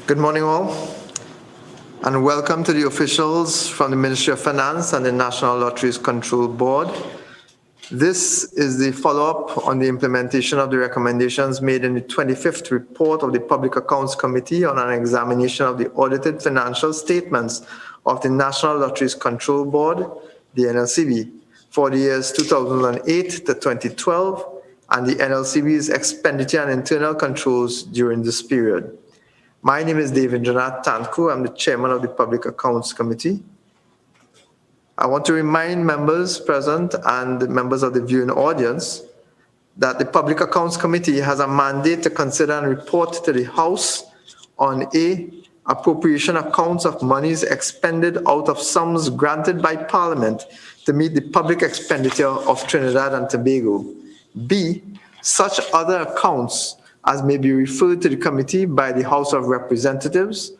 Good morning all, and welcome to the officials from the Ministry of Finance and the National Lotteries Control Board. This is the follow-up on the implementation of the recommendations made in the 25th report of the Public Accounts Committee on an examination of the audited financial statements of the National Lotteries Control Board, the NLCB, for the years 2008 to 2012, and the NLCB's expenditure and internal controls during this period. My name is David Janat Tanku. I'm the chairman of the Public Accounts Committee. I want to remind members present and members of the viewing audience that the Public Accounts Committee has a mandate to consider and report to the House on A, appropriation accounts of monies expended out of sums granted by Parliament to meet the public expenditure of Trinidad and Tobago. B, such other accounts as may be referred to the committee by the House of Representatives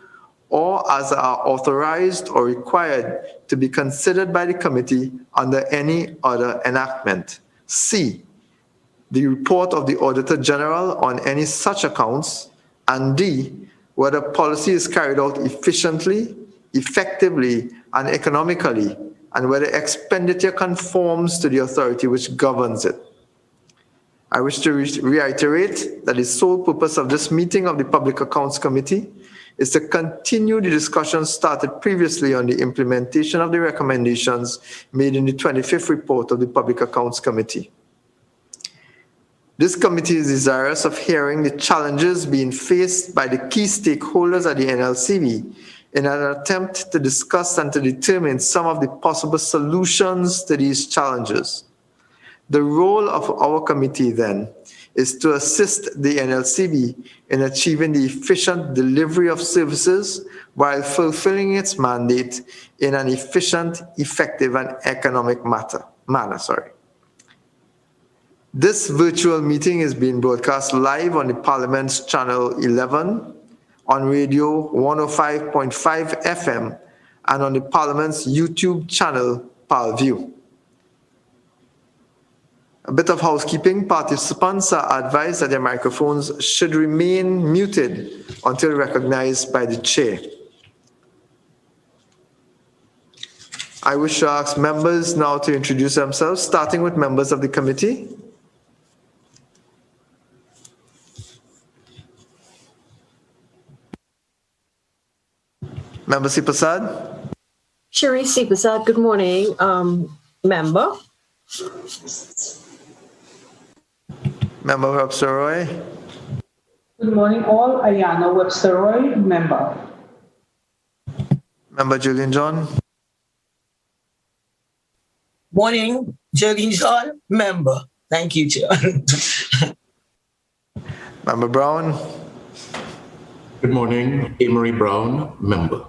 or as are authorized or required to be considered by the committee under any other enactment. C, the report of the Auditor General on any such accounts. And D, whether policy is carried out efficiently, effectively, and economically, and whether expenditure conforms to the authority which governs it. I wish to reiterate that the sole purpose of this meeting of the Public Accounts Committee is to continue the discussion started previously on the implementation of the recommendations made in the 25th report of the Public Accounts Committee. This committee is desirous of hearing the challenges being faced by the key stakeholders at the NLCB in an attempt to discuss and to determine some of the possible solutions to these challenges. The role of our committee, then, is to assist the NLCB in achieving the efficient delivery of services while fulfilling its mandate in an efficient, effective, and economic manner. This virtual meeting is being broadcast live on the Parliament's Channel 11, on Radio 105.5 FM, and on the Parliament's YouTube channel, ParlView. A bit of housekeeping. Participants are advised that their microphones should remain muted until recognized by the chair. I wish to ask members now to introduce themselves, starting with members of the committee. Member C. Prasad. Shri C. Prasad, good morning. Member. Member Webster Roy. Good morning all. Ayana Webster Roy, member. Member Julian John. Morning, Julian John, member. Thank you, Chair. Member Brown. Good morning, Amory Brown, member.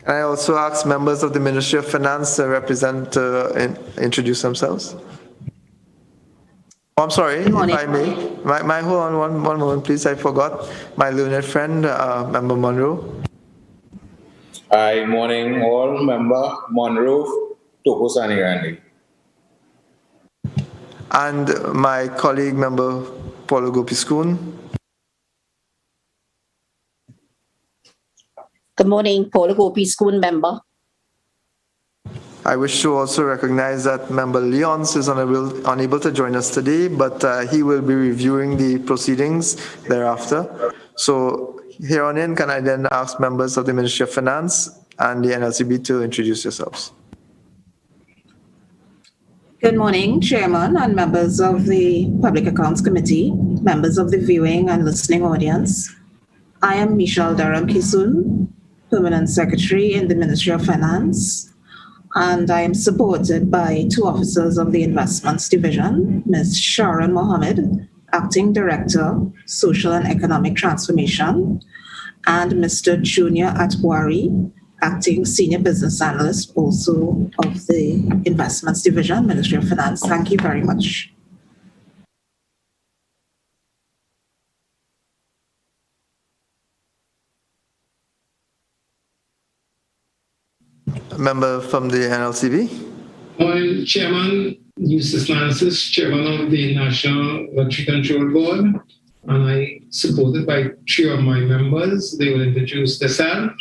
Can I also ask members of the Ministry of Finance to introduce themselves? Oh, I'm sorry, if I may. Hold on one moment, please. I forgot my learned friend, Member Monroe. Hi, morning all. Member Monroe, Tokosani Gandhi. And my colleague, Member Paulo Gopiskun. Good morning, Paulo Gopiskun, member. I wish to also recognize that Member Leons is unable to join us today, but he will be reviewing the proceedings thereafter. So here on in, can I then ask members of the Ministry of Finance and the NLCB to introduce yourselves? Good morning, Chairman and members of the Public Accounts Committee, members of the viewing and listening audience. I am Michelle Durham Kisun, Permanent Secretary in the Ministry of Finance, and I am supported by two officers of the Investments Division, Ms. Sharon Mohammed, Acting Director, Social and Economic Transformation, and Mr. Junior Atwari, Acting Senior Business Analyst, also of the Investments Division, Ministry of Finance. Thank you very much. A member from the NLCB. Morning, Chairman Eustace Francis, Chairman of the National Lotteries Control Board. and I supported by 3 of my members. They will introduce themselves.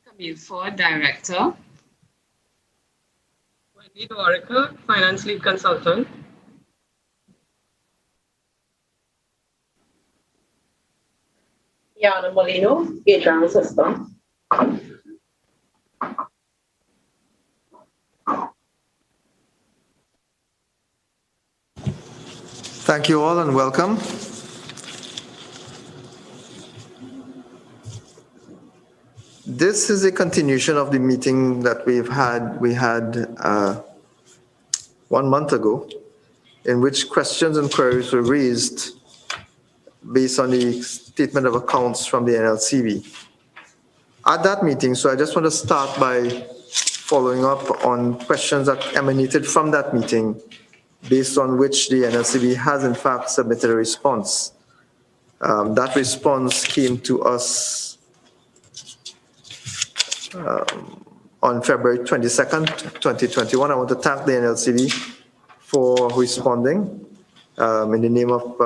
Camille Ford, Director. Wendy Oracle, Finance Lead Consultant. Yana Molino, HR Assistant. Thank you all and welcome. This is a continuation of the meeting that we had 1 month ago, in which questions and queries were raised based on the statement of accounts from the NLCB. At that meeting, so I just want to start by following up on questions that emanated from that meeting, based on which the NLCB has in fact submitted a response. That response came to us on February 22nd, 2021. I want to thank the NLCB for responding in the name of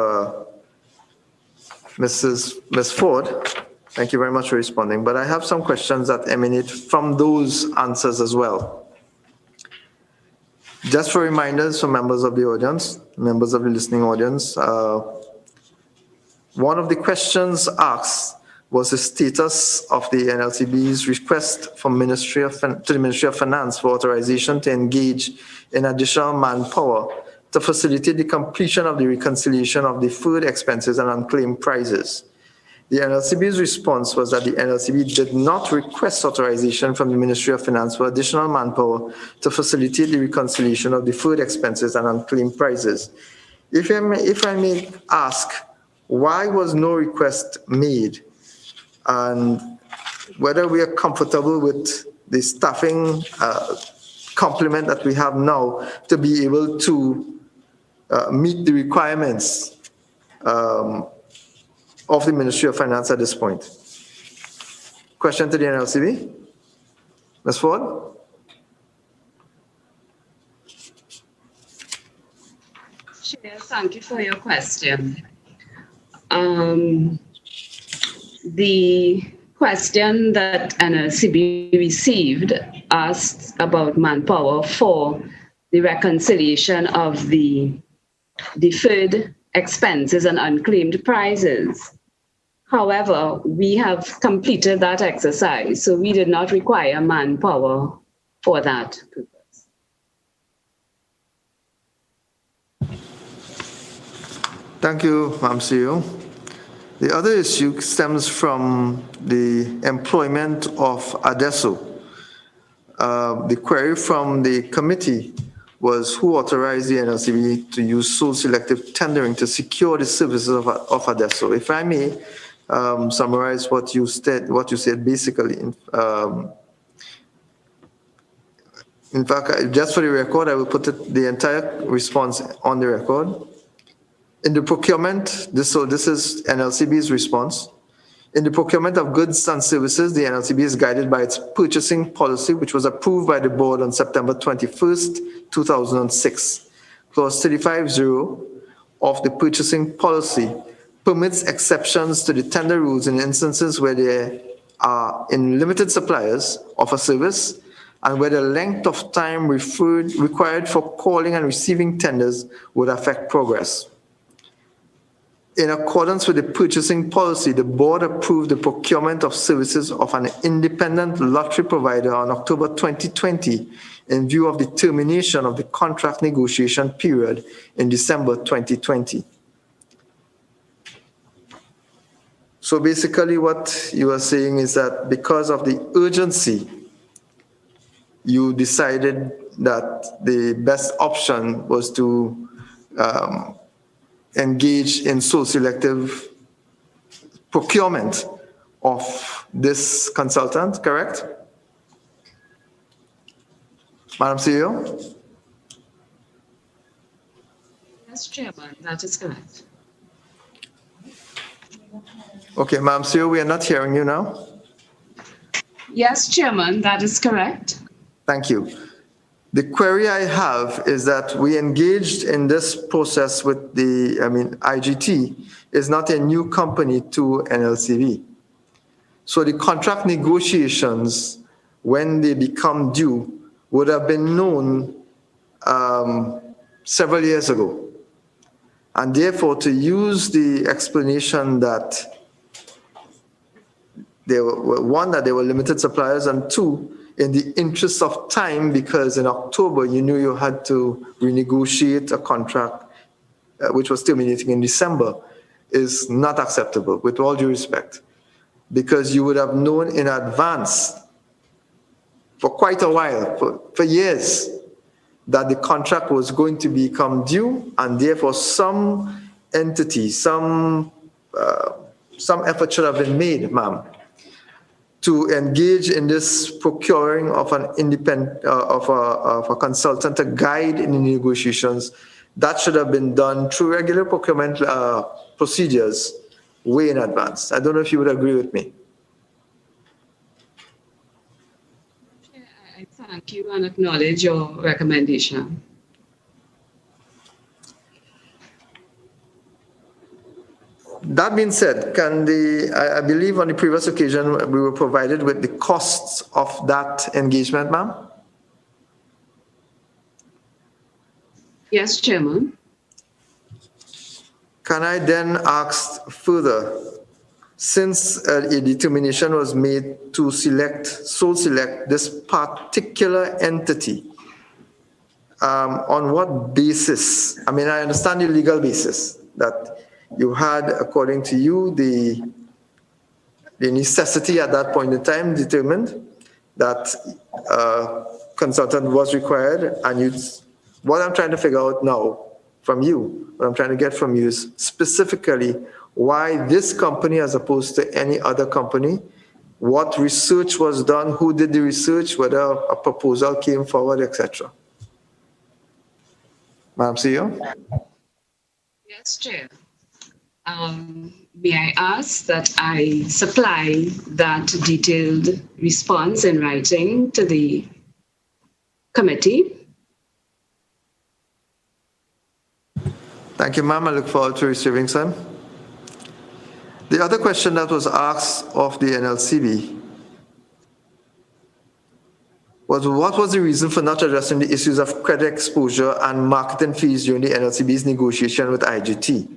Ms. Ford. Thank you very much for responding. But I have some questions that emanate from those answers as well. Just for reminders for members of the audience, members of the listening audience, one of the questions asked was the status of the NLCB's request from to the Ministry of Finance for authorization to engage in additional manpower to facilitate the completion of the reconciliation of deferred expenses and unclaimed prizes. The NLCB's response was that the NLCB did not request authorization from the Ministry of Finance for additional manpower to facilitate the reconciliation of deferred expenses and unclaimed prizes. If I may ask, why was no request made? And whether we are comfortable with the staffing complement that we have now to be able to meet the requirements of the Ministry of Finance at this point. Question to the NLCB? Ms. Ford? Chair, thank you for your question. The question that NLCB received asked about manpower for the reconciliation of the deferred expenses and unclaimed prizes. However, we have completed that exercise, so we did not require manpower for that purpose. Thank you, Ma'am CEO. The other issue stems from the employment of Adesso. The query from the committee was who authorized the NLCB to use sole selective tendering to secure the services of Adesso. If I may summarize what you said basically. In fact, just for the record, I will put the entire response on the record. In the procurement, this is NLCB's response. In the procurement of goods and services, the NLCB is guided by its purchasing policy, which was approved by the board on September 21st, 2006. Clause 35.0 of the purchasing policy permits exceptions to the tender rules in instances where there are limited suppliers of a service and where the length of time required for calling and receiving tenders would affect progress. In accordance with the purchasing policy, the board approved the procurement of services of an independent lottery provider on October 2020 in view of the termination of the contract negotiation period in December 2020. So basically what you are saying is that because of the urgency, you decided that the best option was to engage in sole selective procurement of this consultant, correct? Madam CEO? Yes, Chairman, that is correct. Okay, Madam CEO, we are not hearing you now. Yes, Chairman, that is correct. Thank you. The query I have is that we engaged in this process with IGT is not a new company to NLCB. So the contract negotiations, when they become due, would have been known several years ago. And therefore, to use the explanation that they were, one, that they were limited suppliers, and two, in the interest of time, because in October you knew you had to renegotiate a contract which was terminating in December, is not acceptable, with all due respect, because you would have known in advance for quite a while, for years, that the contract was going to become due, and therefore some entity, some effort should have been made, ma'am, to engage in this procuring of an independent of a consultant to guide in the negotiations. That should have been done through regular procurement procedures way in advance. I don't know if you would agree with me. I thank you and acknowledge your recommendation. That being said, I believe on the previous occasion we were provided with the costs of that engagement, ma'am? Yes, Chairman. Can I then ask further, since a determination was made to sole select this particular entity, on what basis? I mean, I understand the legal basis that you had, according to you, the necessity at that point in time determined that consultant was required, and what I'm trying to figure out now from you, what I'm trying to get from you is specifically why this company as opposed to any other company, what research was done, who did the research, whether a proposal came forward, etc. Madam CEO? Yes, Chair. May I ask that I supply that detailed response in writing to the committee? Thank you, ma'am. I look forward to receiving some. The other question that was asked of the NLCB was, what was the reason for not addressing the issues of credit exposure and marketing fees during the NLCB's negotiation with IGT?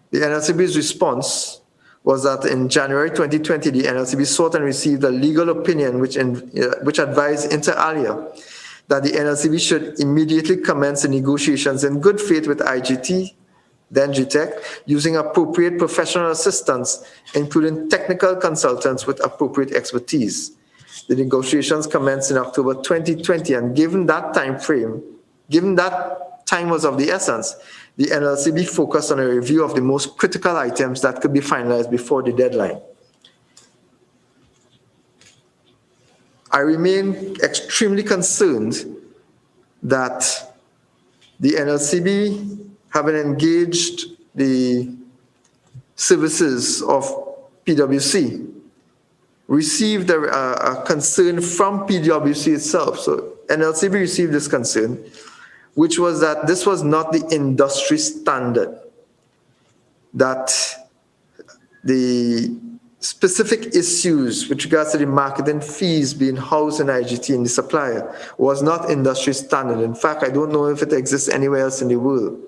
The NLCB's response was that in January 2020, the NLCB sought and received a legal opinion which advised inter alia that the NLCB should immediately commence the negotiations in good faith with IGT, then GTEC, using appropriate professional assistance, including technical consultants with appropriate expertise. The negotiations commenced in October 2020, and given that time frame, given that time was of the essence, the NLCB focused on a review of the most critical items that could be finalized before the deadline. I remain extremely concerned that the NLCB, having engaged the services of PwC, received a concern from PwC itself. So NLCB received this concern, which was that this was not the industry standard, that the specific issues with regards to the marketing fees being housed in IGT and the supplier was not industry standard. In fact, I don't know if it exists anywhere else in the world.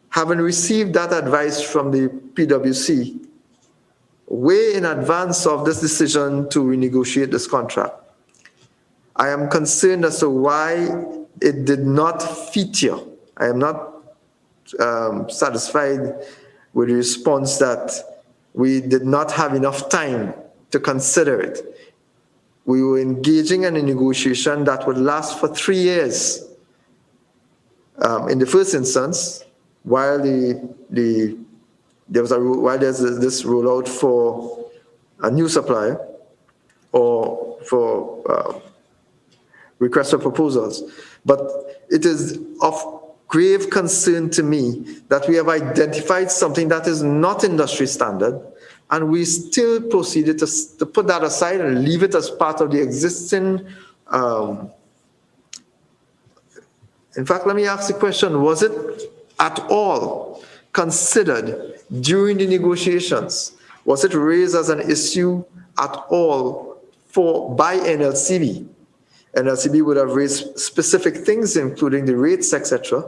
Having received that advice from the PwC way in advance of this decision to renegotiate this contract, I am concerned as to why it did not feature. I am not satisfied with the response that we did not have enough time to consider it. We were engaging in a negotiation that would last for 3 years. In the first instance, while there's this rollout for a new supplier or for request for proposals. But it is of grave concern to me that we have identified something that is not industry standard and we still proceeded to put that aside and leave it as part of the existing. In fact, let me ask the question, was it at all considered during the negotiations? Was it raised as an issue at all by NLCB? NLCB would have raised specific things, including the rates, etc.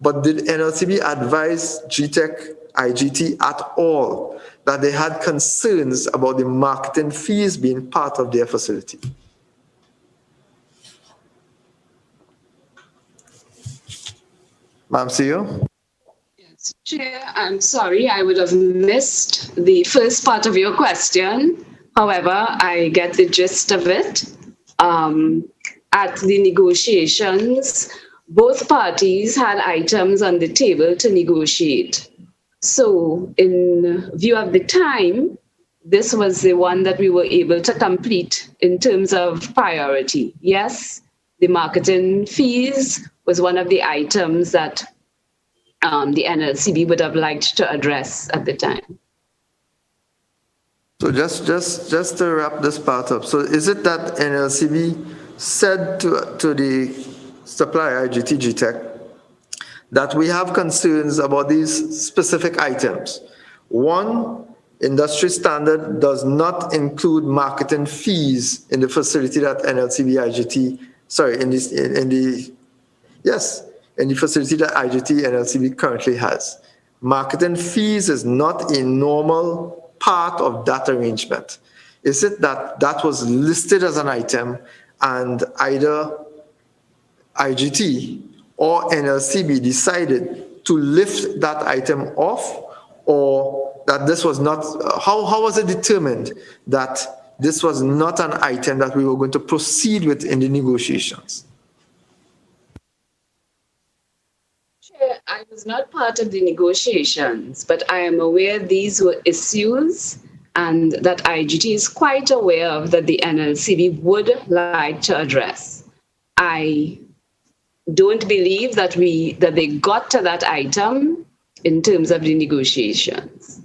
But did NLCB advise GTEC, IGT at all that they had concerns about the marketing fees being part of their facility? Ma'am CEO? Yes, Chair, I'm sorry, I would have missed the first part of your question. However, I get the gist of it. At the negotiations, both parties had items on the table to negotiate. So in view of the time, this was the one that we were able to complete in terms of priority. Yes, the marketing fees was one of the items that the NLCB would have liked to address at the time. So just to wrap this part up, so is it that NLCB said to the supplier, IGT, GTEC, that we have concerns about these specific items? One, industry standard does not include marketing fees in the facility that NLCB, IGT, in the facility that IGT, NLCB currently has. Marketing fees is not a normal part of that arrangement. Is it that that was listed as an item and either IGT or NLCB decided to lift that item off, or that this was not, how was it determined that this was not an item that we were going to proceed with in the negotiations? Chair, I was not part of the negotiations, but I am aware these were issues and that IGT is quite aware of that the NLCB would like to address. I don't believe that they got to that item in terms of the negotiations.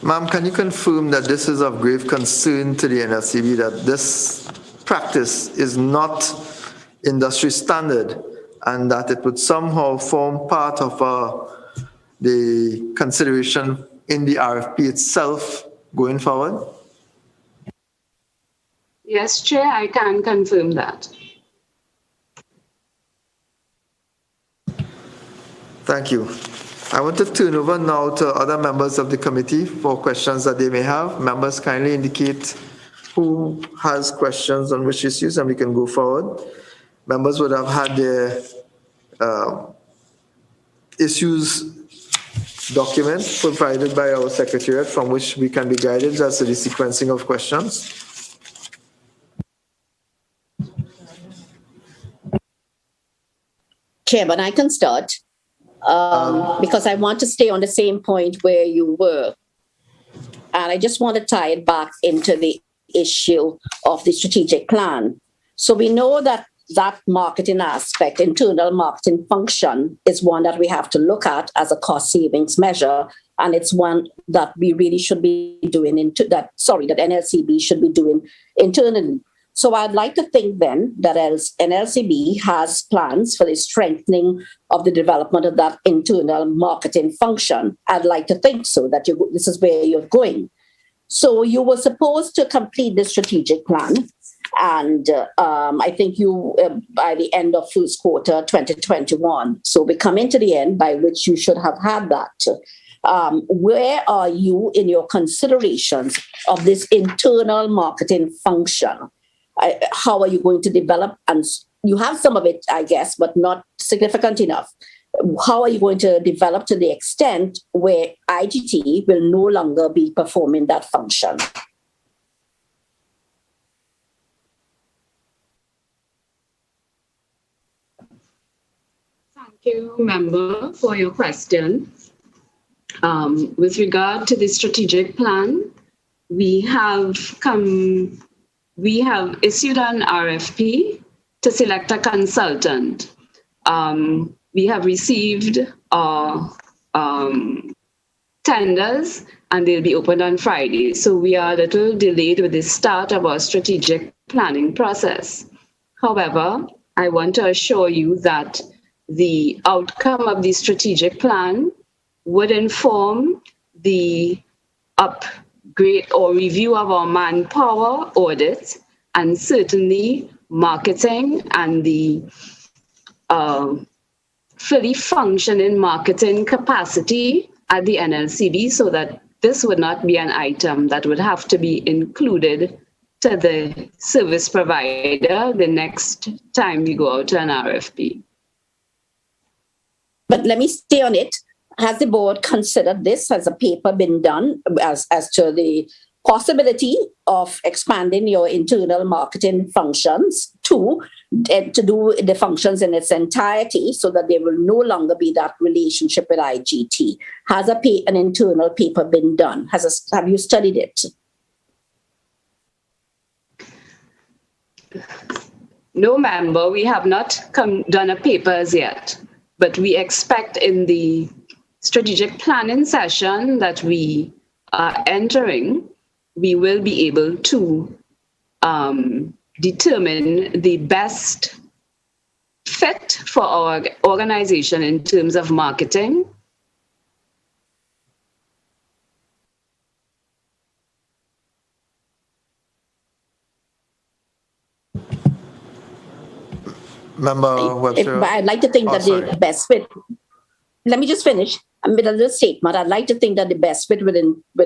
Ma'am, can you confirm that this is of grave concern to the NLCB, that this practice is not industry standard and that it would somehow form part of the consideration in the RFP itself going forward? Yes, Chair, I can confirm that. Thank you. I want to turn over now to other members of the committee for questions that they may have. Members, kindly indicate who has questions on which issues and we can go forward. Members would have had their issues document provided by our secretariat from which we can be guided as to the sequencing of questions. Chairman, I can start because I want to stay on the same point where you were. And I just want to tie it back into the issue of the strategic plan. So we know that that marketing aspect, internal marketing function, is one that we have to look at as a cost savings measure. And it's one that we really should be doing that NLCB should be doing internally. So I'd like to think then that as NLCB has plans for the strengthening of the development of that internal marketing function. I'd like to think so, that this is where you're going. So you were supposed to complete the strategic plan. And I think by the end of first quarter 2021. So we come into the end by which you should have had that. Where are you in your considerations of this internal marketing function? How are you going to develop? And you have some of it, I guess, but not significant enough. How are you going to develop to the extent where IGT will no longer be performing that function? Thank you, member, for your question. With regard to the strategic plan, we have issued an RFP to select a consultant. We have received tenders, and they'll be opened on Friday. So we are a little delayed with the start of our strategic planning process. However, I want to assure you that the outcome of the strategic plan would inform the upgrade or review of our manpower audit, and certainly marketing and the fully functioning marketing capacity at the NLCB, so that this would not be an item that would have to be included to the service provider the next time we go out to an RFP. But let me stay on it. Has the board considered this? Has a paper been done as to the possibility of expanding your internal marketing functions to do the functions in its entirety, so that there will no longer be that relationship with IGT? Has an internal paper been done? Have you studied it? No, member, we have not done a paper as yet, but we expect in the strategic planning session that we are entering, we will be able to determine the best fit for our organization in terms of marketing. Member Webster. But I'd like to think that the best fit. Let me just finish. With a little statement, I'd like to think that the best fit would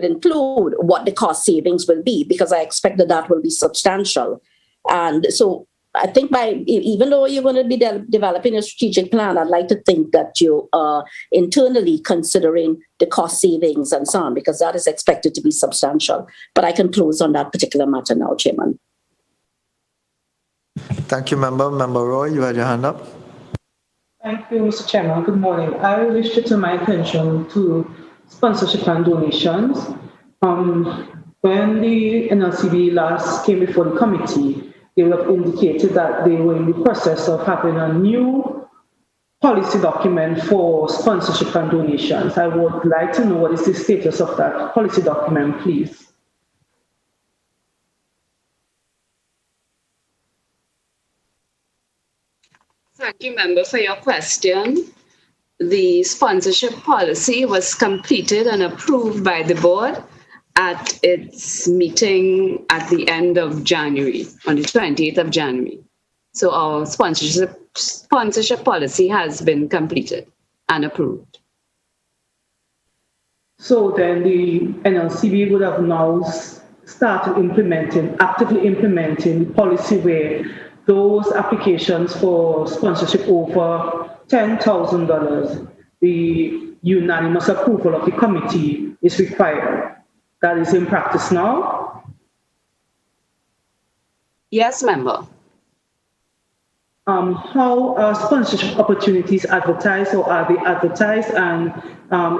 include what the cost savings will be, because I expect that will be substantial. And so I think even though you're going to be developing a strategic plan, I'd like to think that you are internally considering the cost savings and so on, because that is expected to be substantial. But I can close on that particular matter now, Chairman. Thank you, Member. Member Roy, you had your hand up. Thank you, Mr. Chairman. Good morning. I wish to turn my attention to sponsorship and donations. When the NLCB last came before the committee, they have indicated that they were in the process of having a new policy document for sponsorship and donations. I would like to know what is the status of that policy document, please. Thank you, member, for your question. The sponsorship policy was completed and approved by the board at its meeting at the end of January, on the 28th of January. So our sponsorship policy has been completed and approved. So then the NLCB would have now started actively implementing the policy where those applications for sponsorship over $10,000, the unanimous approval of the committee is required. That is in practice now? Yes, member. How are sponsorship opportunities advertised, or are they advertised, and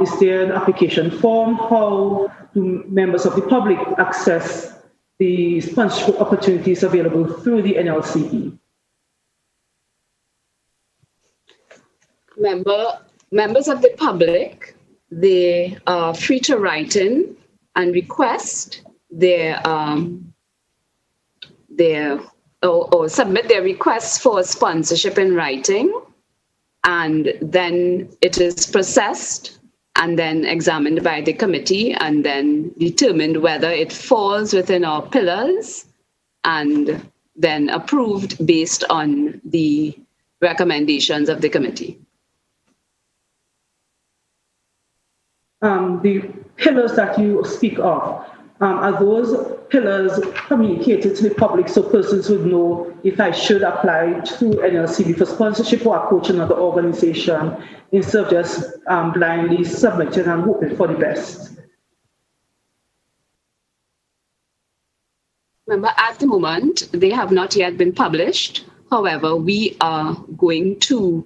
is there an application form? How do members of the public access the sponsorship opportunities available through the NLCB? Members of the public, they are free to write in and request or submit their requests for sponsorship in writing, and then it is processed and then examined by the committee, and then determined whether it falls within our pillars, and then approved based on the recommendations of the committee. The pillars that you speak of, are those pillars communicated to the public so persons would know if I should apply to NLCB for sponsorship or approach another organization instead of just blindly submitting and hoping for the best? Remember, at the moment, they have not yet been published. However, we are going to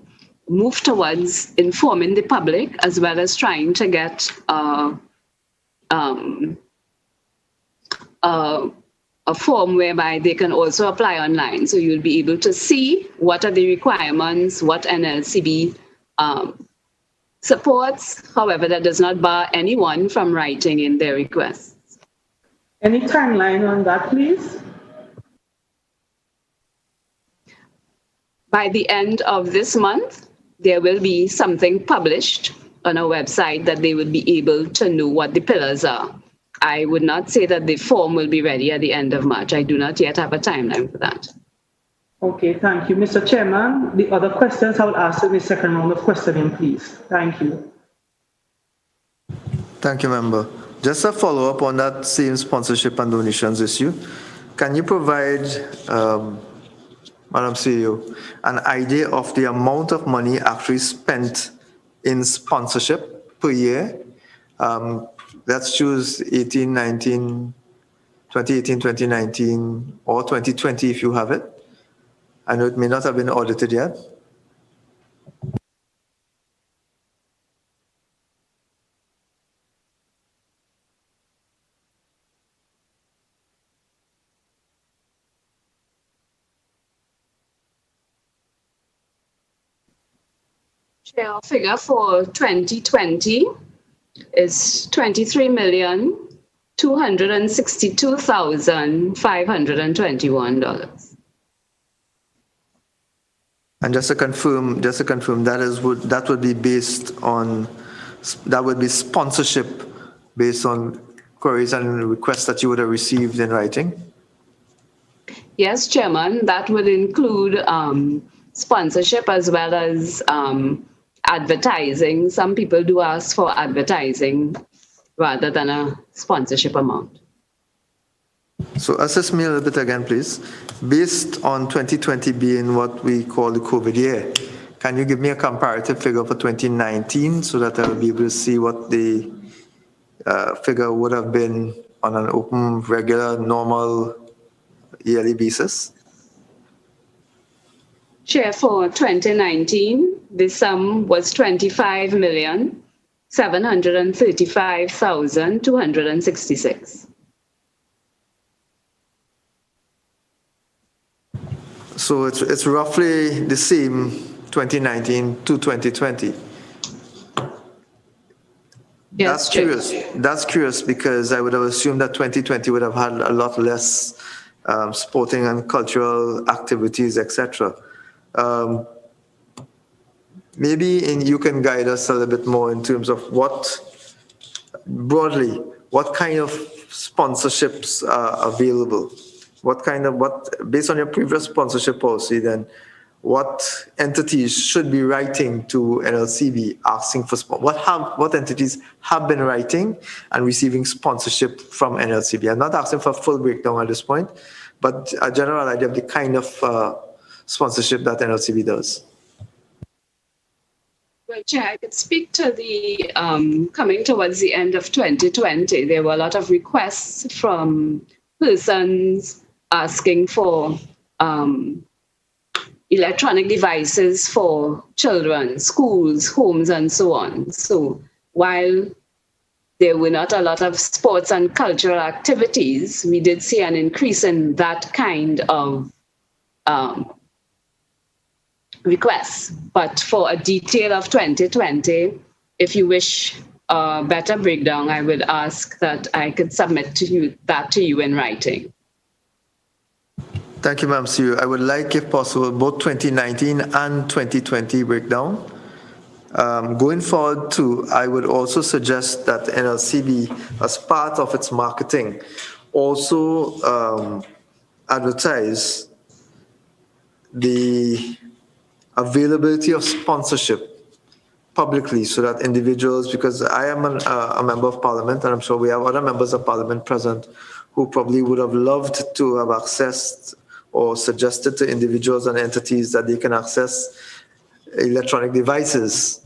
move towards informing the public, as well as trying to get a form whereby they can also apply online. So you'll be able to see what are the requirements, what NLCB supports. However, that does not bar anyone from writing in their requests. Any timeline on that, please? By the end of this month, there will be something published on our website that they will be able to know what the pillars are. I would not say that the form will be ready at the end of March. I do not yet have a timeline for that. Okay, thank you. Mr. Chairman, the other questions I will ask in the second round of questioning, please. Thank you. Thank you, Member. Just a follow-up on that same sponsorship and donations issue. Can you provide, Madam CEO, an idea of the amount of money actually spent in sponsorship per year? Let's choose 2018, 2019, or 2020 if you have it. I know it may not have been audited yet. Chair, figure for 2020 is $23,262,521. And just to confirm, that would be based on, that would be sponsorship based on queries and requests that you would have received in writing? Yes, Chairman, that would include sponsorship as well as advertising. Some people do ask for advertising rather than a sponsorship amount. So assist me a little bit again, please. Based on 2020 being what we call the COVID year, can you give me a comparative figure for 2019 so that I'll be able to see what the figure would have been on an open, regular, normal yearly basis? Chair, for 2019, the sum was $25,735,266. So it's roughly the same 2019 to 2020. Yes, That's curious because I would have assumed that 2020 would have had a lot less sporting and cultural activities, etc. Maybe you can guide us a little bit more in terms of broadly, what kind of sponsorships are available? Based on your previous sponsorship policy, then what entities should be writing to NLCB asking for what entities have been writing and receiving sponsorship from NLCB? I'm not asking for a full breakdown at this point, but a general idea of the kind of sponsorship that NLCB does. Well, Chair, I could speak to the coming towards the end of 2020. There were a lot of requests from persons asking for electronic devices for children, schools, homes, and so on. So while there were not a lot of sports and cultural activities, we did see an increase in that kind of requests. But for a detail of 2020, if you wish a better breakdown, I would ask that I could submit that to you in writing. Thank you, Madam CEO. I would like, if possible, both 2019 and 2020 breakdown. Going forward too, I would also suggest that NLCB, as part of its marketing, also advertise the availability of sponsorship publicly so that individuals, because I am a member of Parliament, and I'm sure we have other members of Parliament present who probably would have loved to have accessed or suggested to individuals and entities that they can access electronic devices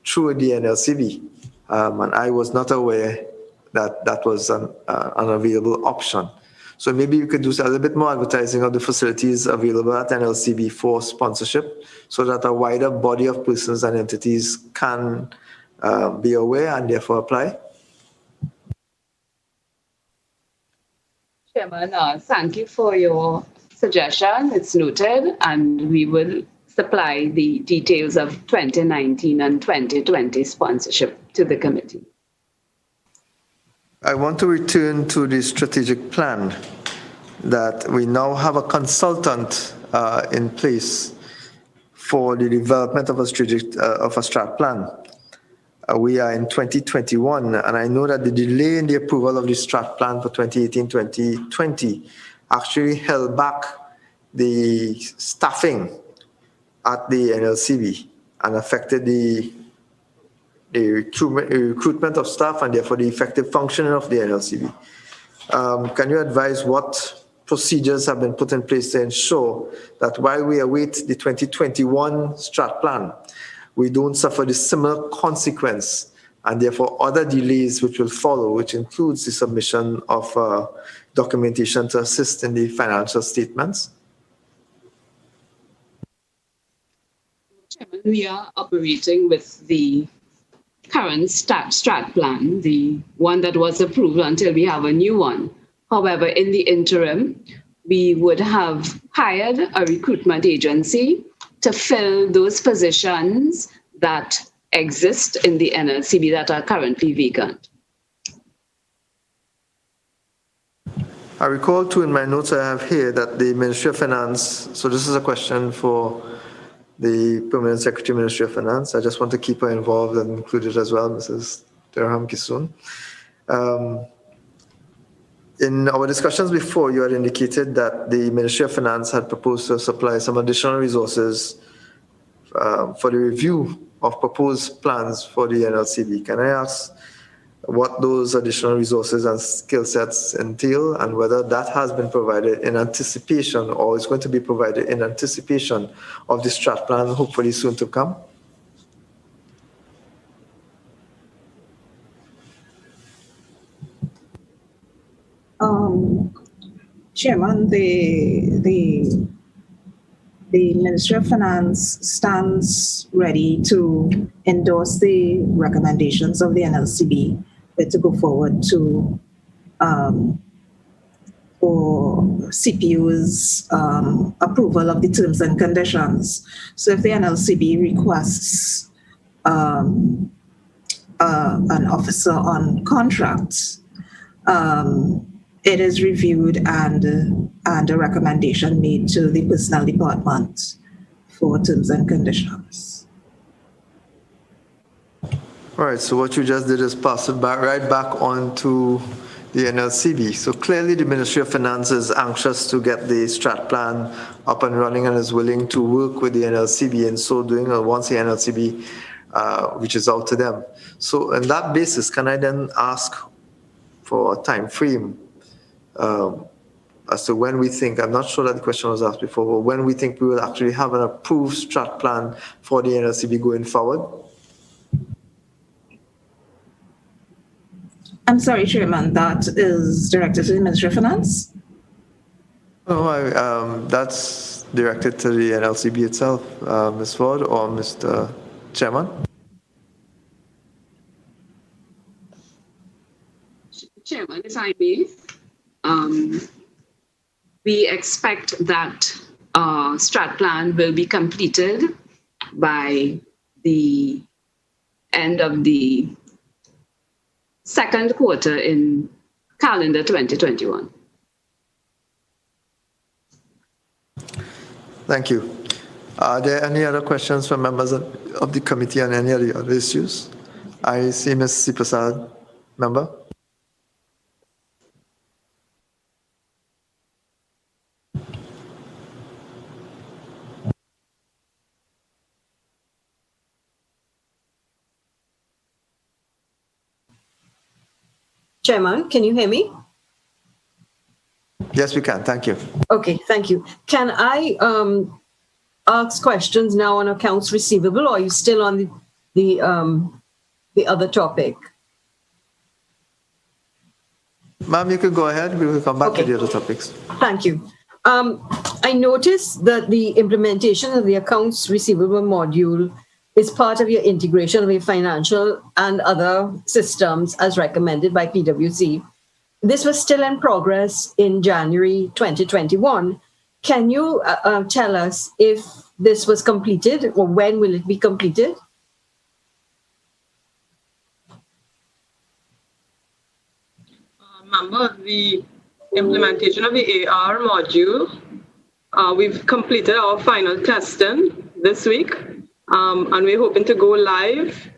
through the NLCB. And I was not aware that that was an available option. So maybe you could do a little bit more advertising of the facilities available at NLCB for sponsorship so that a wider body of persons and entities can be aware and therefore apply. Chairman, thank you for your suggestion. It's noted, and we will supply the details of 2019 and 2020 sponsorship to the committee. I want to return to the strategic plan, that we now have a consultant in place for the development of a strat plan. We are in 2021, and I know that the delay in the approval of the strat plan for 2018-2020 actually held back the staffing at the NLCB and affected the recruitment of staff and therefore the effective functioning of the NLCB. Can you advise what procedures have been put in place to ensure that while we await the 2021 strat plan, we don't suffer the similar consequence and therefore other delays which will follow, which includes the submission of documentation to assist in the financial statements? Chairman, we are operating with the current strat plan, the one that was approved until we have a new one. However, in the interim, we would have hired a recruitment agency to fill those positions that exist in the NLCB that are currently vacant. I recall too in my notes I have here that the Ministry of Finance, so this is a question for the Permanent Secretary, Ministry of Finance. I just want to keep her involved and included as well, Mrs. Durham Kisun. In our discussions before, you had indicated that the Ministry of Finance had proposed to supply some additional resources for the review of proposed plans for the NLCB. Can I ask what those additional resources and skill sets entail and whether that has been provided in anticipation or is going to be provided in anticipation of the strat plan, hopefully soon to come? Chairman, the Ministry of Finance stands ready to endorse the recommendations of the NLCB to go forward to for CPU's approval of the terms and conditions. So if the NLCB requests an officer on contract, it is reviewed and a recommendation made to the personnel department for terms and conditions. All right, so what you just did is pass it right back on to the NLCB. So clearly the Ministry of Finance is anxious to get the strat plan up and running and is willing to work with the NLCB in so doing once the NLCB reaches out to them. So on that basis, can I then ask for a time frame as to when we think, I'm not sure that the question was asked before, but when we think we will actually have an approved strat plan for the NLCB going forward? I'm sorry, Chairman, that is directed to the Ministry of Finance? No, that's directed to the NLCB itself, Ms. Ford or Mr. Chairman. Chairman, if I may, we expect that strat plan will be completed by the end of the second quarter in calendar 2021. Thank you. Are there any other questions from members of the committee on any of the other issues? I see Ms. Sipasad, member. Chairman, can you hear me? Yes, we can. Thank you. Okay, thank you. Can I ask questions now on accounts receivable, or are you still on the other topic? Ma'am, you can go ahead. We will come back to the other topics. Thank you. I noticed that the implementation of the accounts receivable module is part of your integration of your financial and other systems as recommended by PwC. This was still in progress in January 2021. can you tell us if this was completed or when will it be completed? Member, the implementation of the AR module, we've completed our final testing this week, and we're hoping to go live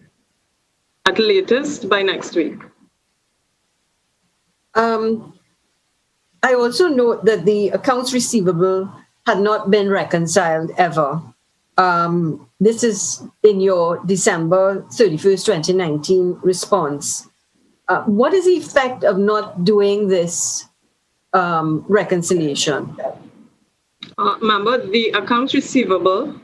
at latest by next week. I also note that the accounts receivable had not been reconciled ever. This is in your December 31st, 2019 response. What is the effect of not doing this reconciliation? Remember, the accounts receivable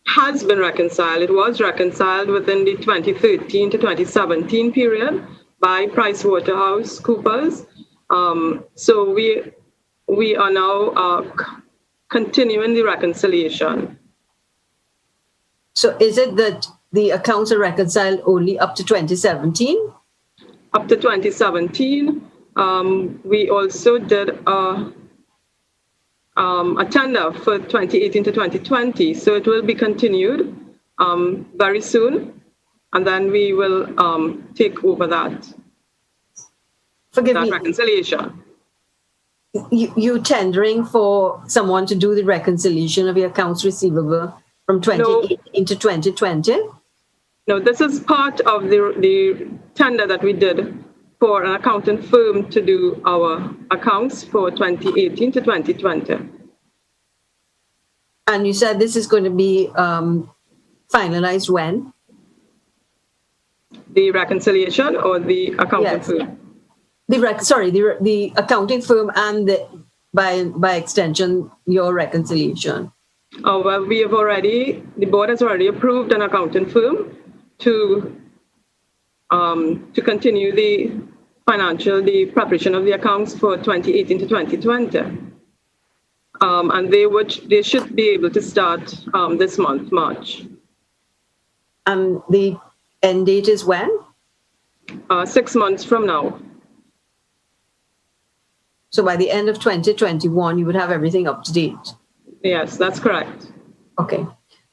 has been reconciled. It was reconciled within the 2013 to 2017 period by PricewaterhouseCoopers. So we are now continuing the reconciliation. So is it that the accounts are reconciled only up to 2017? Up to 2017. We also did a tender for 2018 to 2020. So it will be continued very soon. And then we will take over that. Forgive that me. Reconciliation. You tendering for someone to do the reconciliation of your accounts receivable from 2018 to 2020? No, this is part of the tender that we did for an accounting firm to do our accounts for 2018 to 2020. And you said this is going to be finalized when? The reconciliation or the accounting firm? The accounting firm and by extension, your reconciliation. Oh, well, the board has already approved an accounting firm to continue the preparation of the accounts for 2018 to 2020. And they should be able to start this month, March. And the end date is when? 6 months from now. So by the end of 2021, you would have everything up to date? Yes, that's correct. Okay.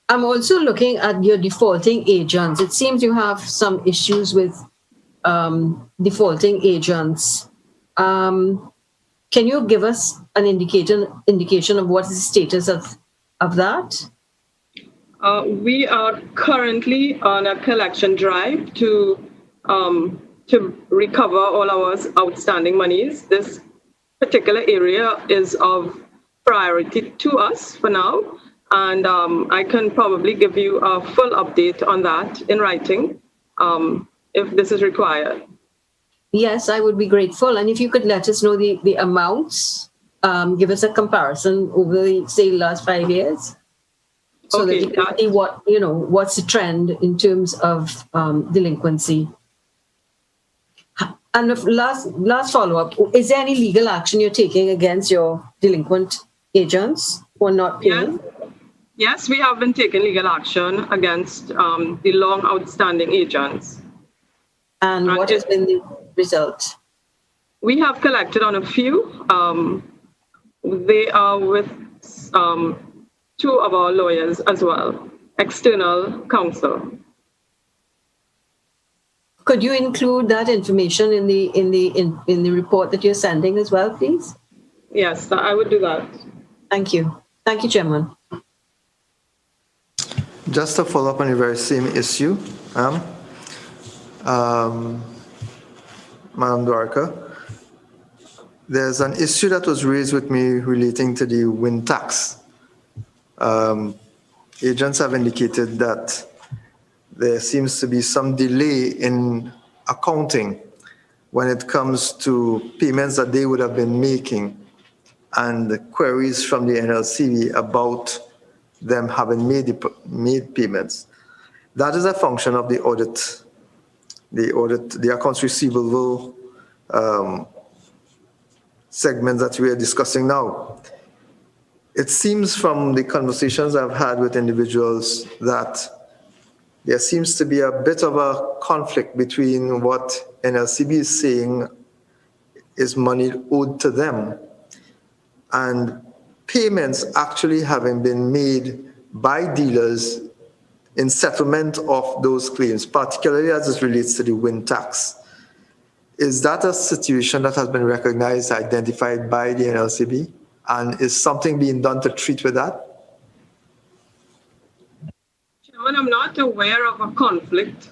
I'm also looking at your defaulting agents. It seems you have some issues with defaulting agents. Can you give us an indication of what is the status of that? We are currently on a collection drive to recover all our outstanding monies. This particular area is of priority to us for now, and I can probably give you a full update on that in writing if this is required. Yes, I would be grateful. And if you could let us know the amounts, give us a comparison over the, say, last 5 years, so okay, that you can see what's the trend in terms of delinquency. And the last follow-up, is there any legal action you're taking against your delinquent agents who are not paying? Yes, we have been taking legal action against the long outstanding agents. And what has been the result? We have collected on a few. They are with two of our lawyers as well, external counsel. Could you include that information in the report that you're sending as well, please? Yes, I would do that. Thank you. Thank you, Chairman. Just to follow up on the very same issue, Madam Dwarka, there's an issue that was raised with me relating to the wind tax. Agents have indicated that there seems to be some delay in accounting when it comes to payments that they would have been making and the queries from the NLCB about them having made payments. That is a function of the audit, the accounts receivable segment that we are discussing now. It seems from the conversations I've had with individuals that there seems to be a bit of a conflict between what NLCB is saying is money owed to them and payments actually having been made by dealers in settlement of those claims, particularly as it relates to the wind tax. Is that a situation that has been recognized, identified by the NLCB? And is something being done to treat with that? Chairman, I'm not aware of a conflict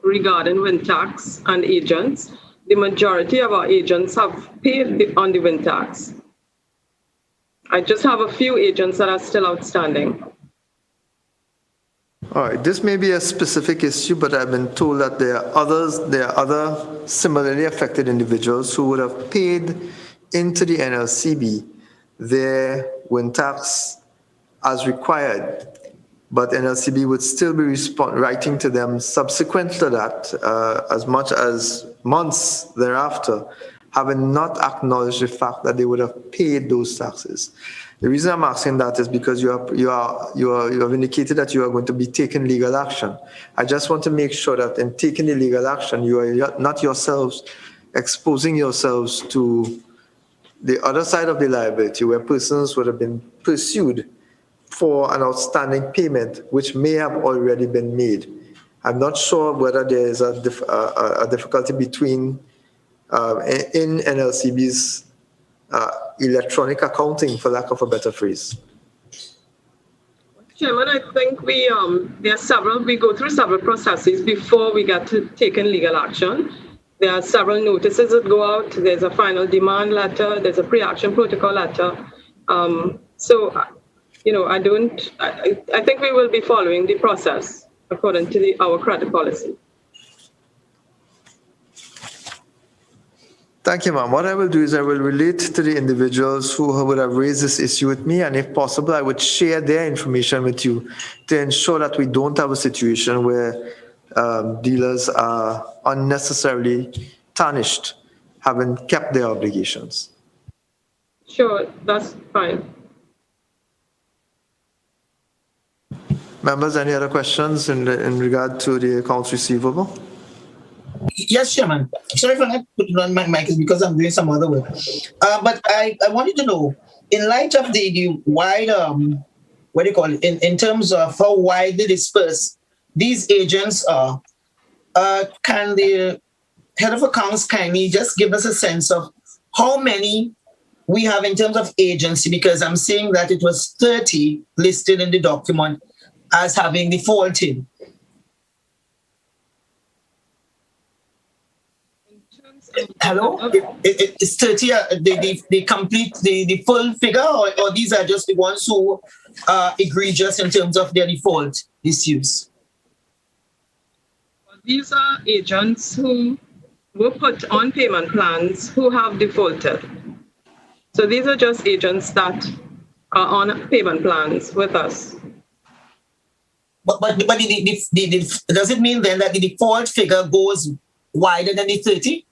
regarding wind tax and agents. The majority of our agents have paid on the wind tax. I just have a few agents that are still outstanding. All right, this may be a specific issue, but I've been told that there are other similarly affected individuals who would have paid into the NLCB their wind tax as required, but NLCB would still be writing to them subsequent to that, as much as months thereafter, having not acknowledged the fact that they would have paid those taxes. The reason I'm asking that is because you have indicated that you are going to be taking legal action. I just want to make sure that in taking the legal action, you are not yourselves exposing yourselves to the other side of the liability, where persons would have been pursued for an outstanding payment which may have already been made. I'm not sure whether there is a difficulty between in NLCB's electronic accounting, for lack of a better phrase. Chairman, I think we go through several processes before we get to taking legal action. There are several notices that go out. There's a final demand letter. There's a pre-action protocol letter. I think we will be following the process according to our credit policy. Thank you, ma'am. What I will do is I will relate to the individuals who would have raised this issue with me, and if possible, I would share their information with you to ensure that we don't have a situation where dealers are unnecessarily tarnished, having kept their obligations. Sure, that's fine. Members, any other questions in regard to the accounts receivable? Yes, Chairman. Sorry for not putting on my mic, it's because I'm doing some other work. But I wanted to know, in light of the wide, what do you call it, in terms of how widely dispersed these agents are, can the head of accounts kindly just give us a sense of how many we have in terms of agency? Because I'm seeing that it was 30 listed in the document as having defaulted. Hello? It's 30, they complete the full figure, or these are just the ones who are egregious in terms of their default issues? These are agents who were put on payment plans who have defaulted. So these are just agents that are on payment plans with us. But does it mean then that the default figure goes wider than the 30?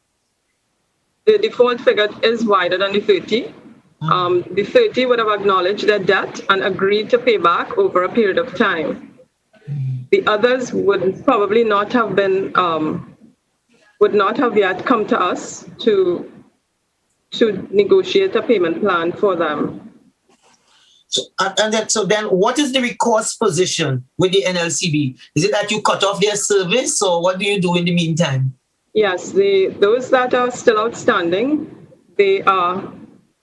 The default figure is wider than the 30. The 30 would have acknowledged their debt and agreed to pay back over a period of time. The others would probably not have been, would not have yet come to us to negotiate a payment plan for them. So then what is the recourse position with the NLCB? Is it that you cut off their service, or what do you do in the meantime? Yes, those that are still outstanding, they are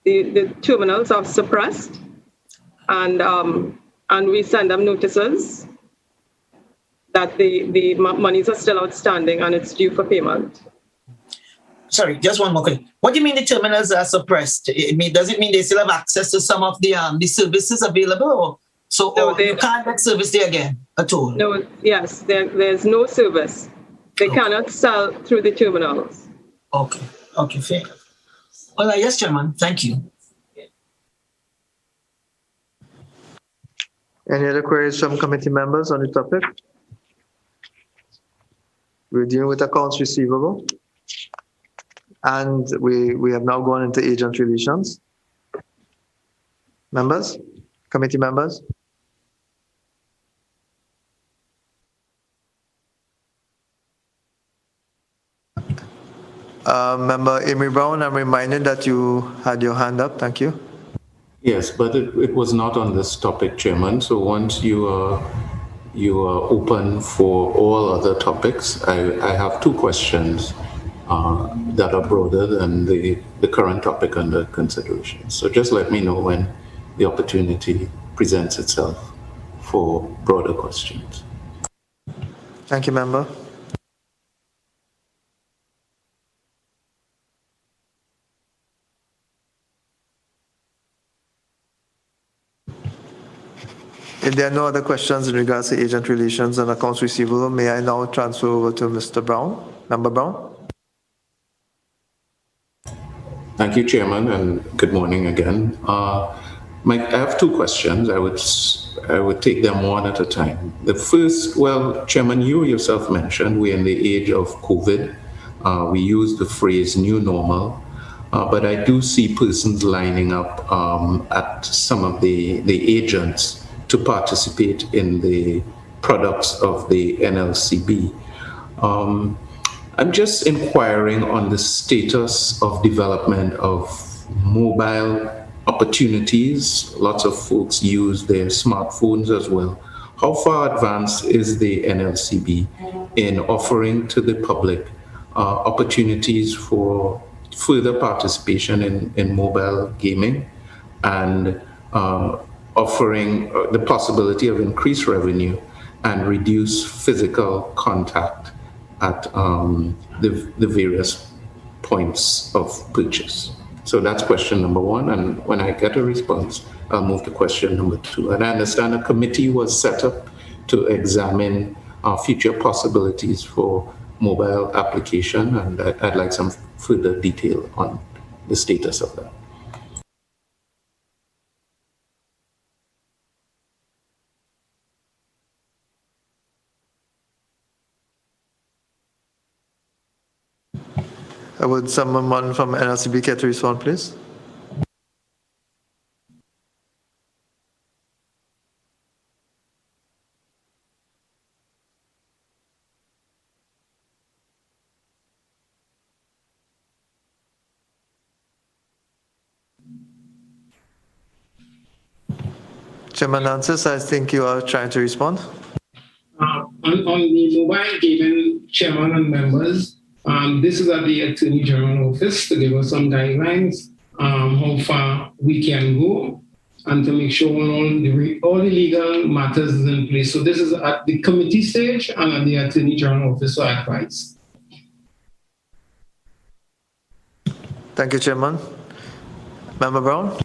the terminals are suppressed, and we send them notices that the monies are still outstanding and it's due for payment. Sorry, just one more question. What do you mean the terminals are suppressed? Does it mean they still have access to some of the services available? You can't get service there again at all? No, yes, there's no service. They cannot sell through the terminals. Okay, fair. All right, yes, Chairman, thank you. Any other queries from committee members on the topic? We're dealing with accounts receivable. And we have now gone into agent relations. Members, committee members? Member Amy Brown, I'm reminded that you had your hand up. Thank you. Yes, but it was not on this topic, Chairman. So once you are open for all other topics, I have two questions that are broader than the current topic under consideration. So just let me know when the opportunity presents itself for broader questions. Thank you, Member. If there are no other questions in regards to agent relations and accounts receivable, may I now transfer over to Mr. Brown, Member Brown? Thank you, Chairman, and good morning again. Mike, I have two questions. I would take them one at a time. The first, well, Chairman, you yourself mentioned we're in the age of COVID. We use the phrase new normal, but I do see persons lining up at some of the agents to participate in the products of the NLCB. I'm just inquiring on the status of development of mobile opportunities. Lots of folks use their smartphones as well. How far advanced is the NLCB in offering to the public opportunities for further participation in mobile gaming and offering the possibility of increased revenue and reduce physical contact at the various points of purchase? So that's question number one. And when I get a response, I'll move to question number two. And I understand a committee was set up to examine future possibilities for mobile application. And I'd like some further detail on the status of that. Would someone from NLCB care to respond, please? Chairman Nancis, I think you are trying to respond. On the mobile gaming, Chairman and members, this is at the Attorney General Office to give us some guidelines how far we can go and to make sure all the legal matters is in place. So this is at the committee stage and at the Attorney General Office for advice. Thank you, Chairman. Member Brown?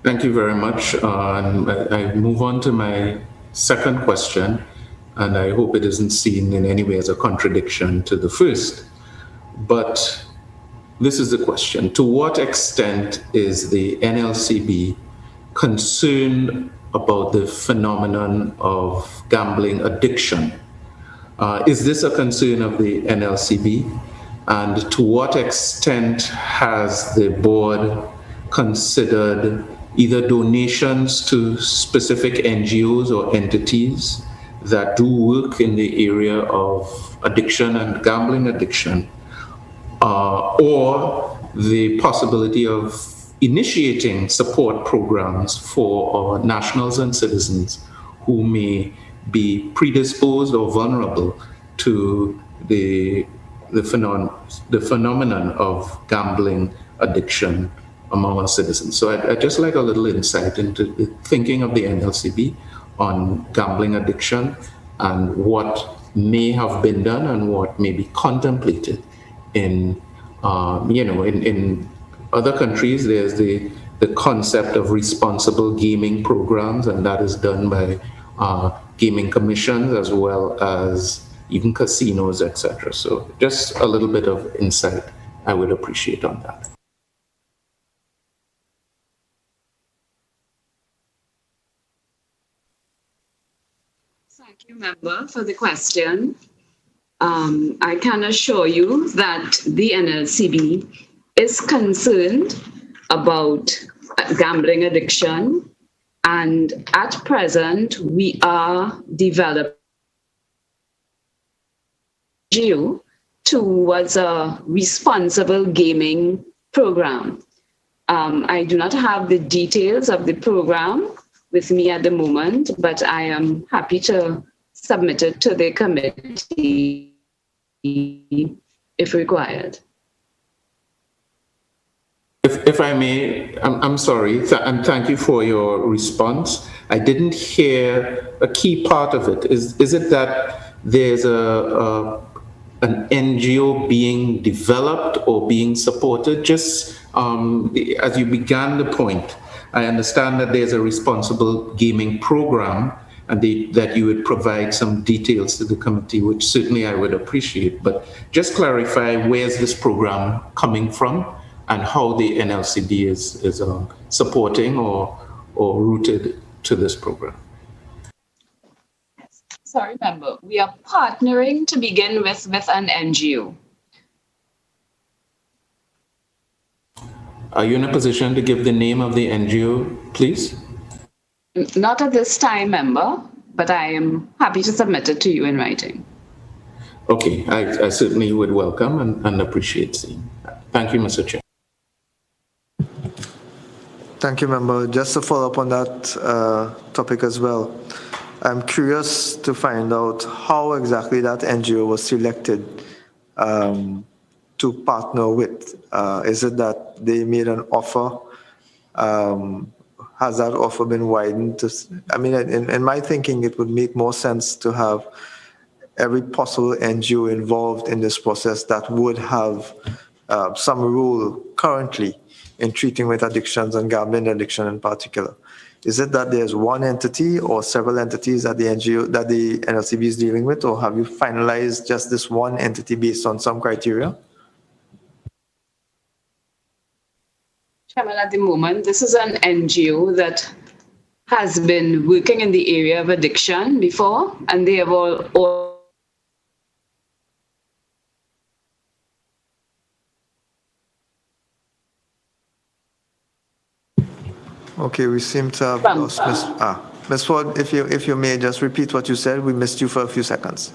Thank you very much. I move on to my second question, and I hope it isn't seen in any way as a contradiction to the first. But this is the question. To what extent is the NLCB concerned about the phenomenon of gambling addiction? Is this a concern of the NLCB? And to what extent has the board considered either donations to specific NGOs or entities that do work in the area of addiction and gambling addiction, or the possibility of initiating support programs for nationals and citizens who may be predisposed or vulnerable to the phenomenon of gambling addiction among our citizens. So I'd just like a little insight into the thinking of the NLCB on gambling addiction and what may have been done and what may be contemplated in other countries. There's the concept of responsible gaming programs, and that is done by gaming commissions as well as even casinos, etc. So just a little bit of insight I would appreciate on that. Thank you, member, for the question. I can assure you that the NLCB is concerned about gambling addiction, and at present we are developing towards a responsible gaming program. I do not have the details of the program with me at the moment, but I am happy to submit it to the committee if required. If I may, I'm sorry, and thank you for your response. I didn't hear a key part of it. Is it that there's an NGO being developed or being supported? Just as you began the point, I understand that there's a responsible gaming program and that you would provide some details to the committee, which certainly I would appreciate. But just clarify, where's this program coming from and how the NLCB is supporting or rooted to this program? Sorry, member, we are partnering to begin with an NGO. Are you in a position to give the name of the NGO, please? Not at this time, member, but I am happy to submit it to you in writing. Okay, I certainly would welcome and appreciate seeing that. Thank you, Mr. Chair. Thank you, member. Just to follow up on that topic as well, I'm curious to find out how exactly that NGO was selected to partner with. Is it that they made an offer? Has that offer been widened? I mean, in my thinking, it would make more sense to have every possible NGO involved in this process that would have some role currently in treating with addictions and gambling addiction in particular. Is it that there's one entity or several entities that the NLCB is dealing with, or have you finalized just this one entity based on some criteria? Chairman, at the moment, this is an NGO that has been working in the area of addiction before, and they have all Okay, we seem to have lost Ms. Ford, if you may just repeat what you said, we missed you for a few seconds.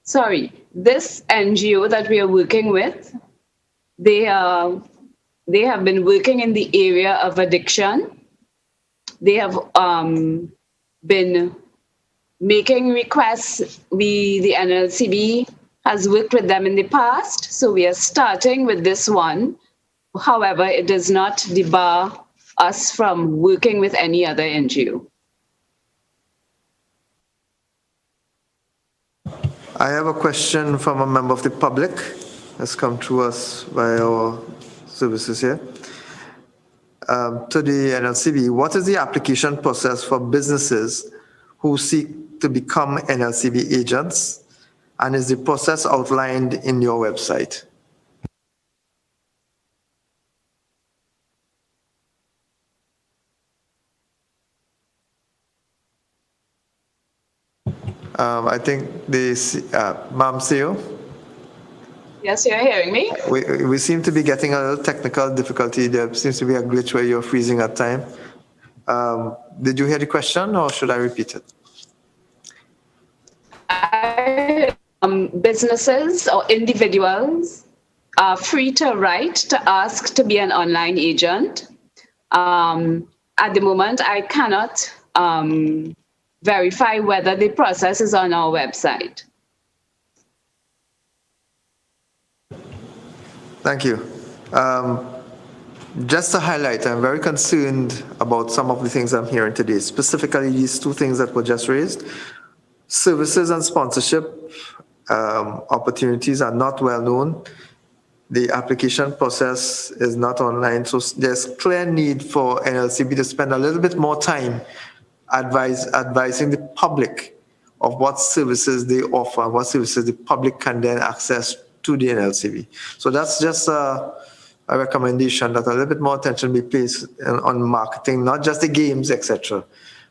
Sorry, this NGO that we are working with, they have been working in the area of addiction. They have been making requests. The NLCB has worked with them in the past, so we are starting with this one. However, it does not debar us from working with any other NGO. I have a question from a member of the public that's come to us by our services here. To the NLCB, what is the application process for businesses who seek to become NLCB agents, and is the process outlined in your website? I think Ma'am CEO? Yes, you're hearing me? We seem to be getting a little technical difficulty. There seems to be a glitch where you're freezing at time. Did you hear the question, or should I repeat it? Businesses or individuals are free to write to ask to be an online agent. At the moment, I cannot verify whether the process is on our website. Thank you. Just to highlight, I'm very concerned about some of the things I'm hearing today, specifically these two things that were just raised. Services and sponsorship opportunities are not well known. The application process is not online, so there's clear need for NLCB to spend a little bit more time advising the public of what services they offer, what services the public can then access to the NLCB. So that's just a recommendation that a little bit more attention be placed on marketing, not just the games, etc.,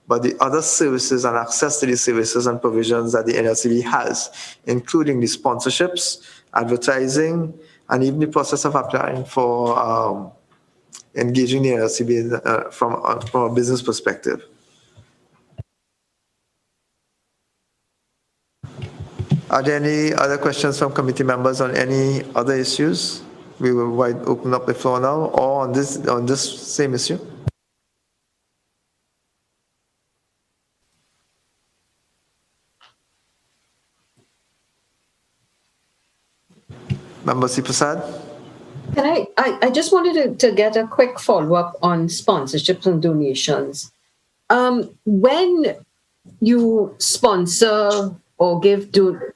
but the other services and access to the services and provisions that the NLCB has, including the sponsorships, advertising, and even the process of applying for engaging the NLCB from a business perspective. Are there any other questions from committee members on any other issues? We will open up the floor now, or on this same issue. Member C. Prasad? Can I just wanted to get a quick follow-up on sponsorships and donations. When you sponsor or give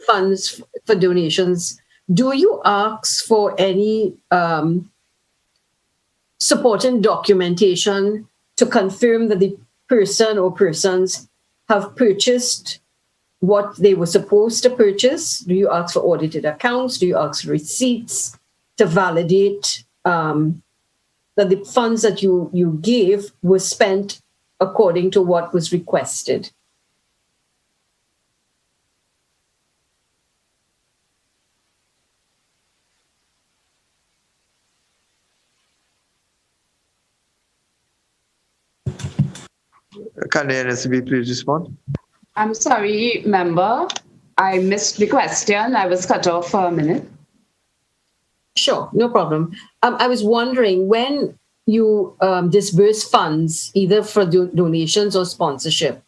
funds for donations, do you ask for any supporting documentation to confirm that the person or persons have purchased what they were supposed to purchase? Do you ask for audited accounts? Do you ask for receipts to validate that the funds that you gave were spent according to what was requested? Can the NLCB please respond? I'm sorry, member. I missed the question. I was cut off for a minute. Sure, no problem. I was wondering, when you disburse funds, either for donations or sponsorship,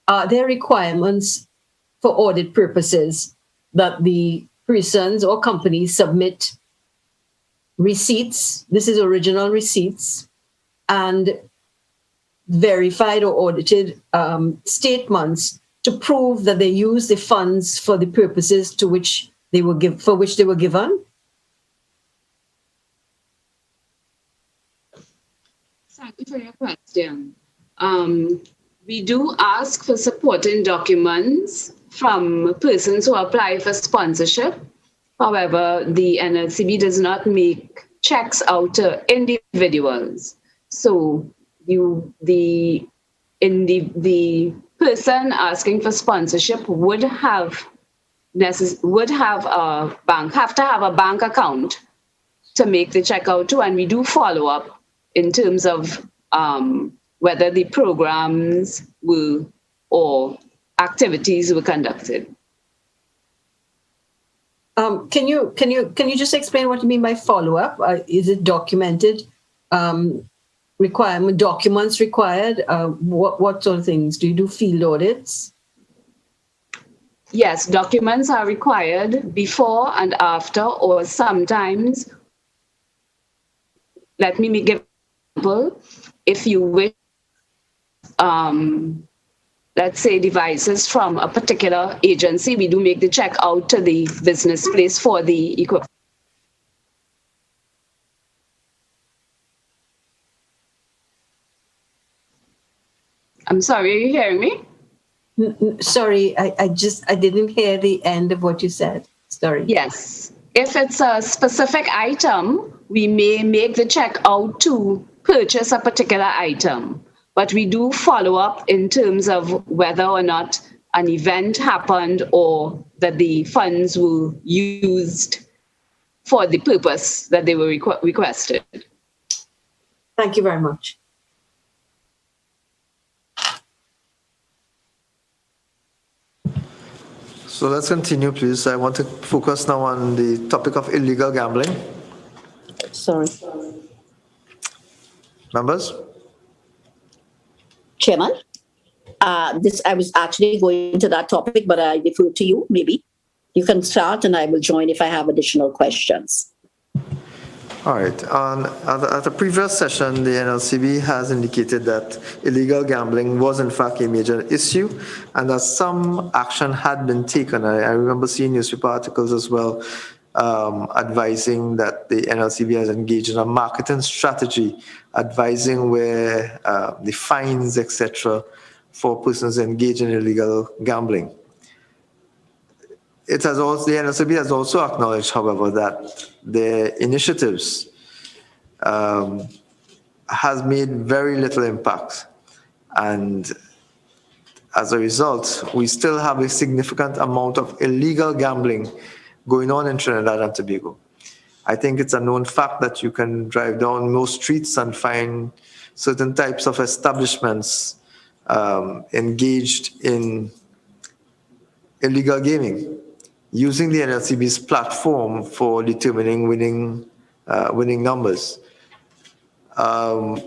are there requirements for audit purposes that the persons or companies submit receipts? This is original receipts and verified or audited statements to prove that they use the funds for the purposes to which they were given? Thank you for your question. We do ask for supporting documents from persons who apply for sponsorship. However, the NLCB does not make checks out to individuals. So the person asking for sponsorship would have to have a bank account to make the check out to, and we do follow up in terms of whether the programs were or activities were conducted. Can you just explain what you mean by follow up? Is it documented? Documents required? What sort of things? Do you do field audits? Yes, documents are required before and after, or sometimes. Let me give an example. If you wish, let's say, devices from a particular agency, we do make the check out to the business place for the equipment. I'm sorry, are you hearing me? Sorry, I didn't hear the end of what you said. Sorry. Yes. If it's a specific item, we may make the check out to purchase a particular item. But we do follow up in terms of whether or not an event happened or that the funds were used for the purpose that they were requested. Thank you very much. So let's continue, please. I want to focus now on the topic of illegal gambling. Sorry. Members? Chairman, I was actually going to that topic, but I defer to you, maybe. You can start and I will join if I have additional questions. All right. At a previous session, the NLCB has indicated that illegal gambling was in fact a major issue and that some action had been taken. I remember seeing newspaper articles as well advising that the NLCB has engaged in a marketing strategy, advising where the fines, etc., for persons engaged in illegal gambling. It has also, the NLCB has also acknowledged, however, that the initiatives has made very little impact. And as a result, we still have a significant amount of illegal gambling going on in Trinidad and Tobago. I think it's a known fact that you can drive down most streets and find certain types of establishments engaged in illegal gaming. using the NLCB's platform for determining winning numbers. The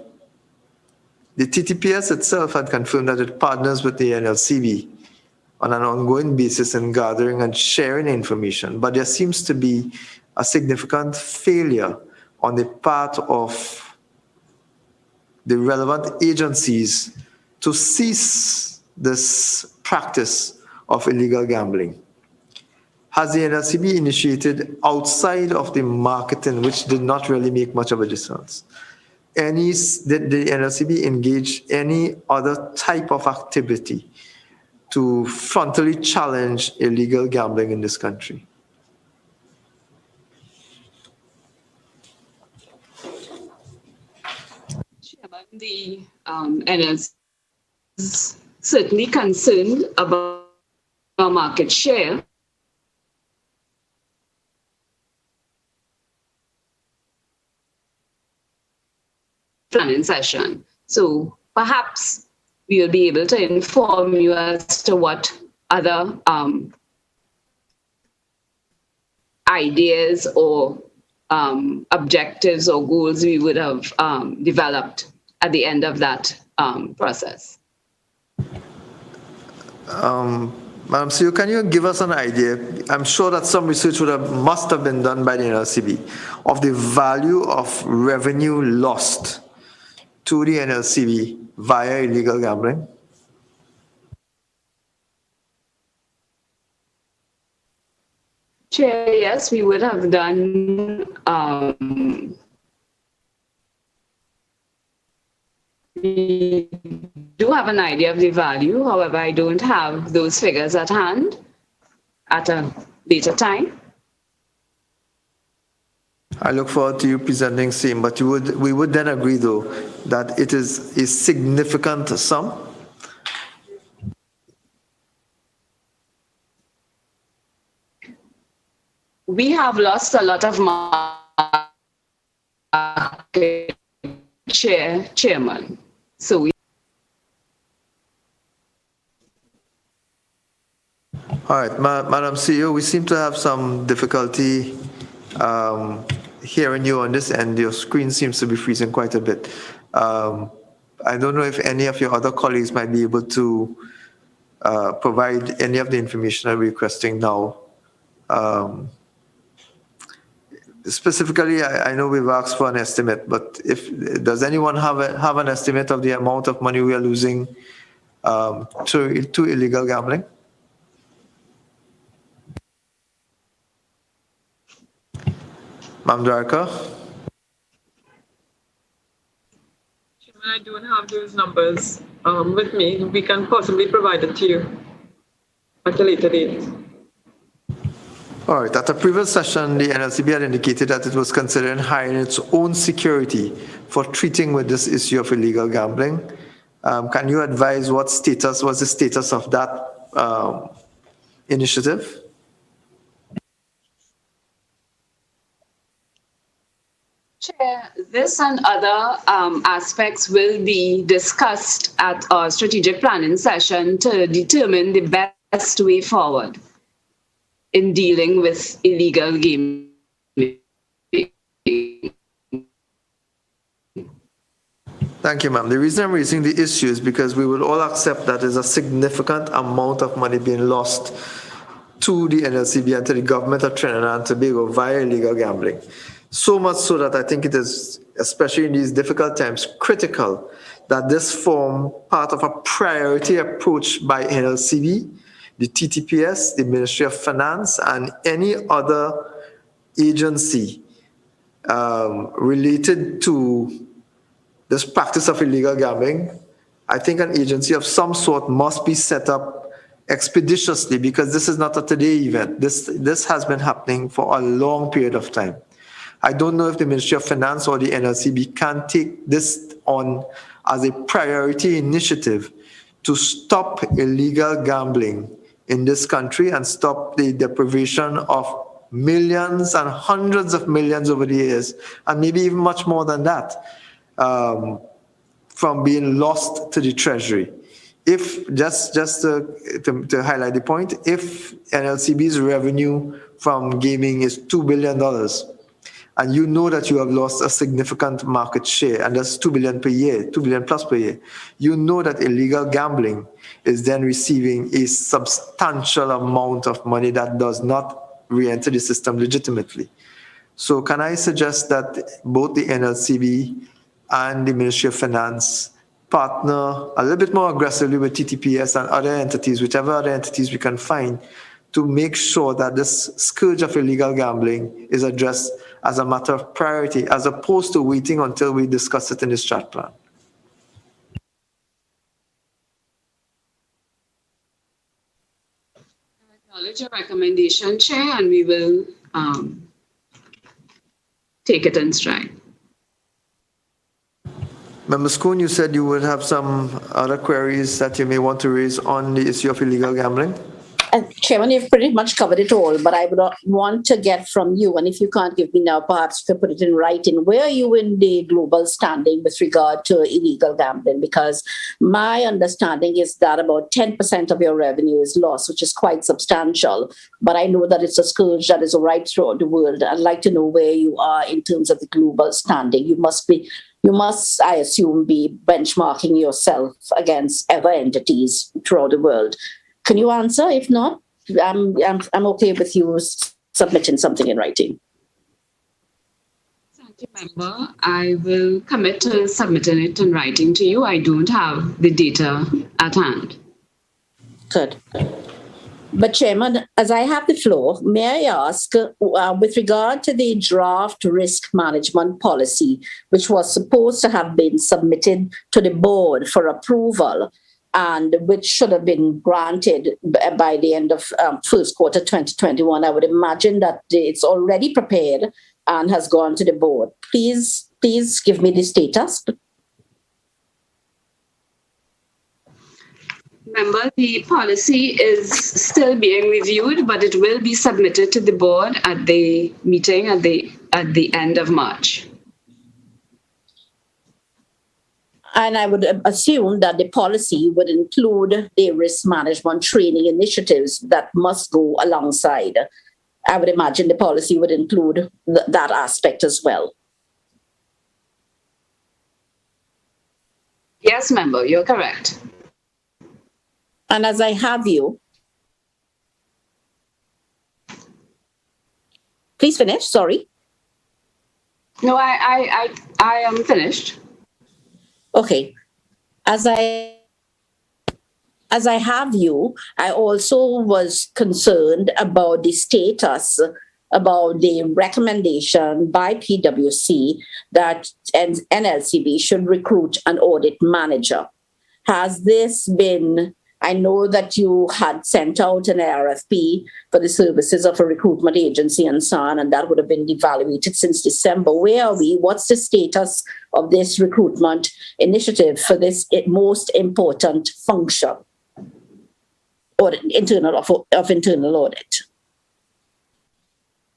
TTPS itself had confirmed that it partners with the NLCB on an ongoing basis in gathering and sharing information, but there seems to be a significant failure on the part of the relevant agencies to cease this practice of illegal gambling. Has the NLCB initiated outside of the marketing, which did not really make much of a difference? Did the NLCB engage any other type of activity to frontally challenge illegal gambling in this country? Chairman, the NLCB is certainly concerned about our market share. Planning session. So perhaps we will be able to inform you as to what other ideas or objectives or goals we would have developed at the end of that process. Madam CEO, can you give us an idea? I'm sure that some research must have been done by the NLCB of the value of revenue lost to the NLCB via illegal gambling? Chair, yes, we would have done we do have an idea of the value. However, I don't have those figures at hand at a later time. I look forward to you presenting same, but we would then agree, though, that it is a significant sum. We have lost a lot of market share, Chairman. So All right, Madam CEO, we seem to have some difficulty hearing you on this end. Your screen seems to be freezing quite a bit. I don't know if any of your other colleagues might be able to provide any of the information I'm requesting now. Specifically, I know we've asked for an estimate, but does anyone have an estimate of the amount of money we are losing to illegal gambling? Ma'am Director? Chairman, I don't have those numbers with me. We can possibly provide it to you at a later date. All right. At a previous session, the NLCB had indicated that it was considering hiring its own security for treating with this issue of illegal gambling. Can you advise what was the status of that initiative? Chair, this and other aspects will be discussed at our strategic planning session to determine the best way forward in dealing with illegal gaming. Thank you, ma'am. The reason I'm raising the issue is because we will all accept that there's a significant amount of money being lost to the NLCB and to the government of Trinidad and Tobago via illegal gambling. So much so that I think it is, especially in these difficult times, critical that this form part of a priority approach by NLCB, the TTPS, the Ministry of Finance, and any other agency related to this practice of illegal gambling. I think an agency of some sort must be set up expeditiously, because this is not a today event. This has been happening for a long period of time. I don't know if the Ministry of Finance or the NLCB can take this on as a priority initiative to stop illegal gambling in this country and stop the deprivation of millions and hundreds of millions over the years, and maybe even much more than that, from being lost to the Treasury. if just to highlight the point, if NLCB's revenue from gaming is $2 billion, and you know that you have lost a significant market share, and that's $2 billion per year, $2 billion plus per year, you know that illegal gambling is then receiving a substantial amount of money that does not re-enter the system legitimately. So can I suggest that both the NLCB and the Ministry of Finance partner a little bit more aggressively with TTPS and other entities, whichever other entities we can find, to make sure that this scourge of illegal gambling is addressed as a matter of priority, as opposed to waiting until we discuss it in the strat plan? I acknowledge your recommendation, Chair, and we will take it in stride. Member Schoon, you said you would have some other queries that you may want to raise on the issue of illegal gambling. Chairman, you've pretty much covered it all, but I would want to get from you, and if you can't give me now, perhaps you can put it in writing. Where are you in the global standing with regard to illegal gambling? Because my understanding is that about 10% of your revenue is lost, which is quite substantial. But I know that it's a scourge that is right throughout the world. I'd like to know where you are in terms of the global standing. You must, I assume, be benchmarking yourself against other entities throughout the world. Can you answer? If not, I'm okay with you submitting something in writing. Thank you, Member. I will commit to submitting it in writing to you. I don't have the data at hand. Good. But Chairman, as I have the floor, may I ask, with regard to the draft risk management policy, which was supposed to have been submitted to the board for approval, and which should have been granted by the end of first quarter 2021, I would imagine that it's already prepared and has gone to the board. Please give me the status. Remember, the policy is still being reviewed, but it will be submitted to the board at the meeting at the end of March. And I would assume that the policy would include the risk management training initiatives that must go alongside. I would imagine the policy would include that aspect as well. Yes, Member, you're correct. And as I have you, please finish, sorry. No, I am finished. Okay. As I have you, I also was concerned about the status, about the recommendation by PwC that NLCB should recruit an audit manager. Has this been, I know that you had sent out an RFP for the services of a recruitment agency and so on, and that would have been evaluated since December. Where are we? What's the status of this recruitment initiative for this most important function, audit, internal audit?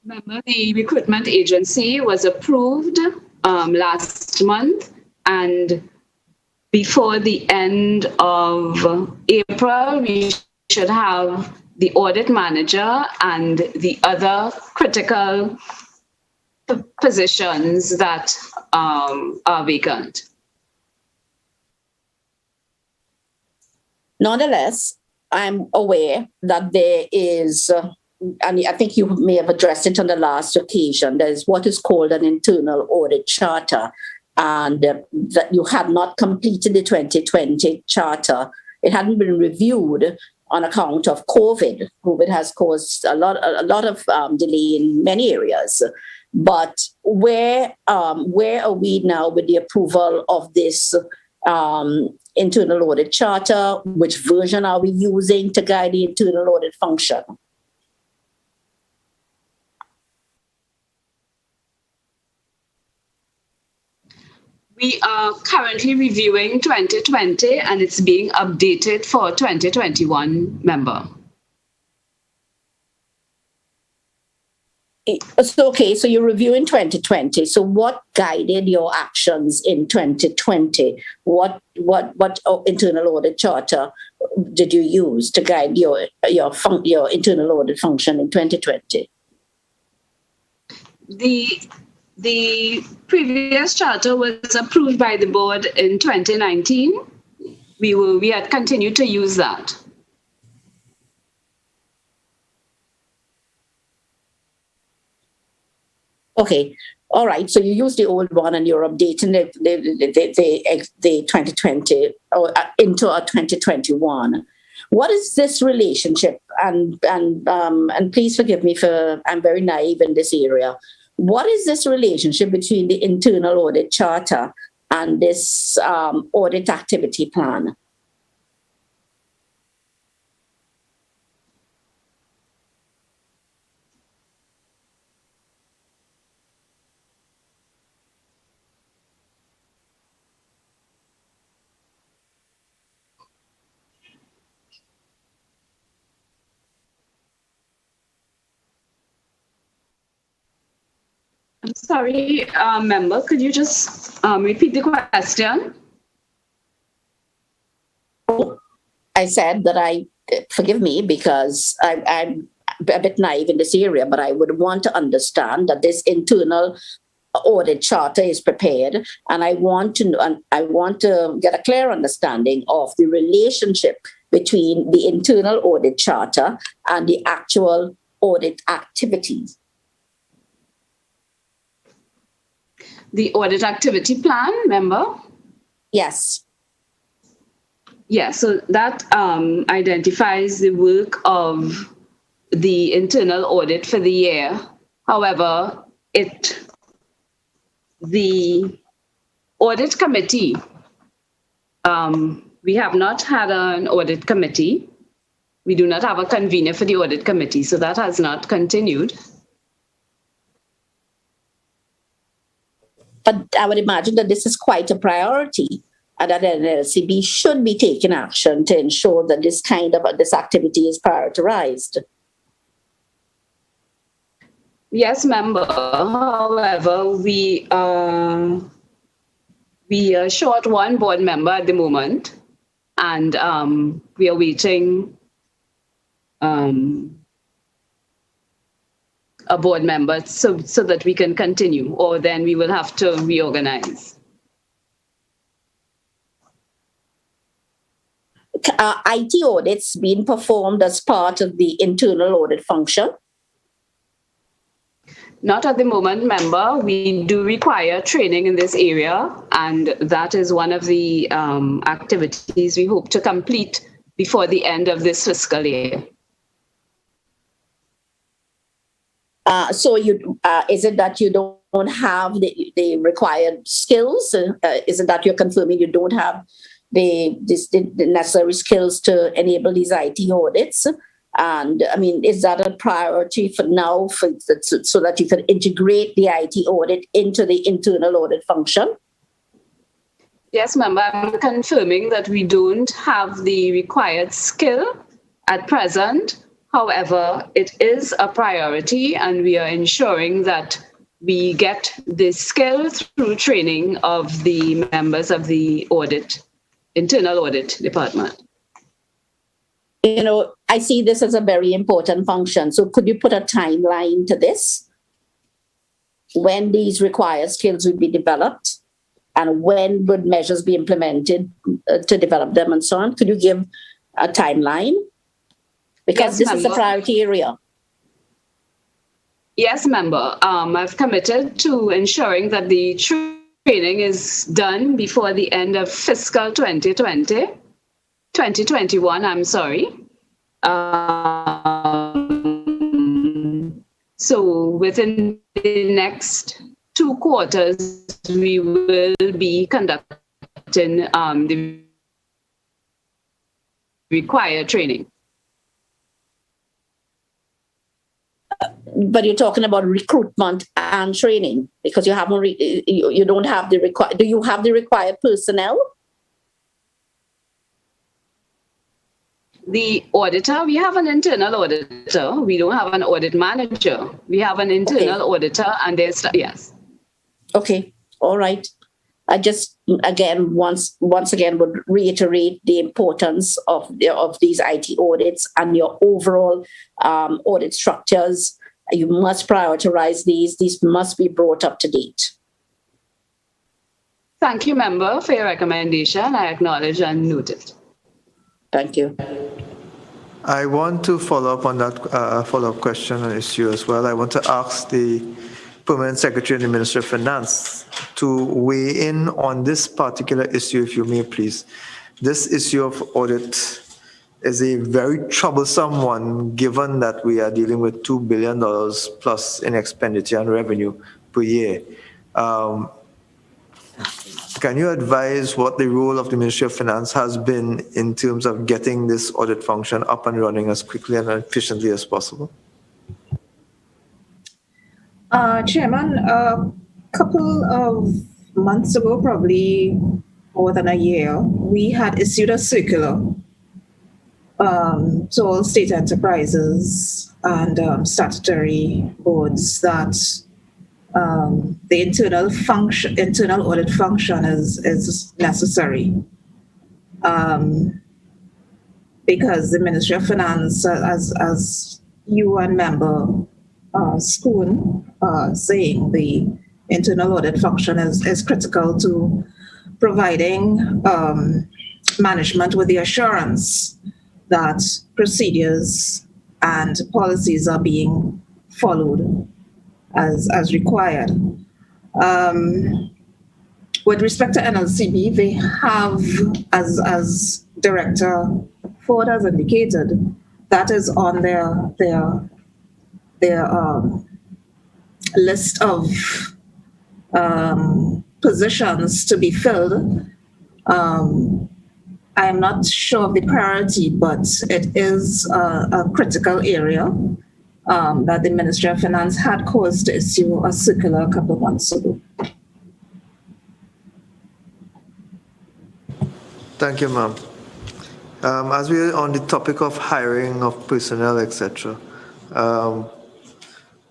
Remember, the recruitment agency was approved last month, and before the end of April, we should have the audit manager and the other critical positions that are vacant. Nonetheless, I'm aware that there is, and I think you may have addressed it on the last occasion, there is what is called an internal audit charter, and that you had not completed the 2020 charter. It hadn't been reviewed on account of COVID. COVID has caused a lot of delay in many areas. But where are we now with the approval of this internal audit charter? Which version are we using to guide the internal audit function? We are currently reviewing 2020 and it's being updated for 2021, Member. So you review in 2020. So what guided your actions in 2020? What internal audit charter did you use to guide your internal audit function in 2020? The previous charter was approved by the board in 2019. We had continued to use that. Okay, all right. So you use the old one and you're updating the 2020 or into a 2021. What is this relationship? And please forgive me for I'm very naive in this area. What is this relationship between the internal audit charter and this audit activity plan? I'm sorry, member, could you just repeat the question? I said that forgive me because I'm a bit naive in this area, but I would want to understand that this internal audit charter is prepared, and I want to get a clear understanding of the relationship between the internal audit charter and the actual audit activities. The audit activity plan, member? Yes. Yeah, so that identifies the work of the internal audit for the year. However, the audit committee, we have not had an audit committee. We do not have a convener for the audit committee, so that has not continued. But I would imagine that this is quite a priority and that NLCB should be taking action to ensure that this activity is prioritized. Yes, member. However, we are short one board member at the moment, and we are waiting a board member so that we can continue, or then we will have to reorganize. IT audits being performed as part of the internal audit function? Not at the moment, member. We do require training in this area, and that is one of the activities we hope to complete before the end of this fiscal year. So is it that you don't have the required skills? Is it that you're confirming you don't have the necessary skills to enable these IT audits? And I mean, is that a priority for now so that you can integrate the IT audit into the internal audit function? Yes, member, I'm confirming that we don't have the required skill at present. However, it is a priority, and we are ensuring that we get the skill through training of the members of the internal audit department. You know, I see this as a very important function. So could you put a timeline to this? When these required skills would be developed and when would measures be implemented to develop them and so on? Could you give a timeline? Because yes, this is a priority area. Yes, member. I've committed to ensuring that the training is done before the end of fiscal 2021, I'm sorry. So within the next 2 quarters, we will be conducting the required training. But you're talking about recruitment and training because you haven't. You don't have the required. Do you have the required personnel? the auditor, we have an internal auditor. We don't have an audit manager. We have an internal auditor, and there's, yes. Okay, all right. I just again once again would reiterate the importance of these IT audits and your overall audit structures. You must prioritize these. These must be brought up to date. Thank you, member, for your recommendation. I acknowledge and note it. Thank you. I want to follow up on that follow-up question and issue as well. I want to ask the Permanent Secretary and the Minister of Finance to weigh in on this particular issue, if you may, please. This issue of audit is a very troublesome one, given that we are dealing with $2 billion plus in expenditure and revenue per year. Can you advise what the role of the Ministry of Finance has been in terms of getting this audit function up and running as quickly and efficiently as possible? Chairman, a couple of months ago, probably more than a year, we had issued a circular to all state enterprises and statutory boards that the internal audit function is necessary because the Ministry of Finance, as you and member Schoon saying, the internal audit function is critical to providing management with the assurance that procedures and policies are being followed as required. With respect to NLCB, they have, as Director Ford has indicated, that is on their list of positions to be filled. I am not sure of the priority, but it is a critical area that the Ministry of Finance had caused to issue a circular a couple of months ago. Thank you, ma'am. As we are on the topic of hiring of personnel, etc.,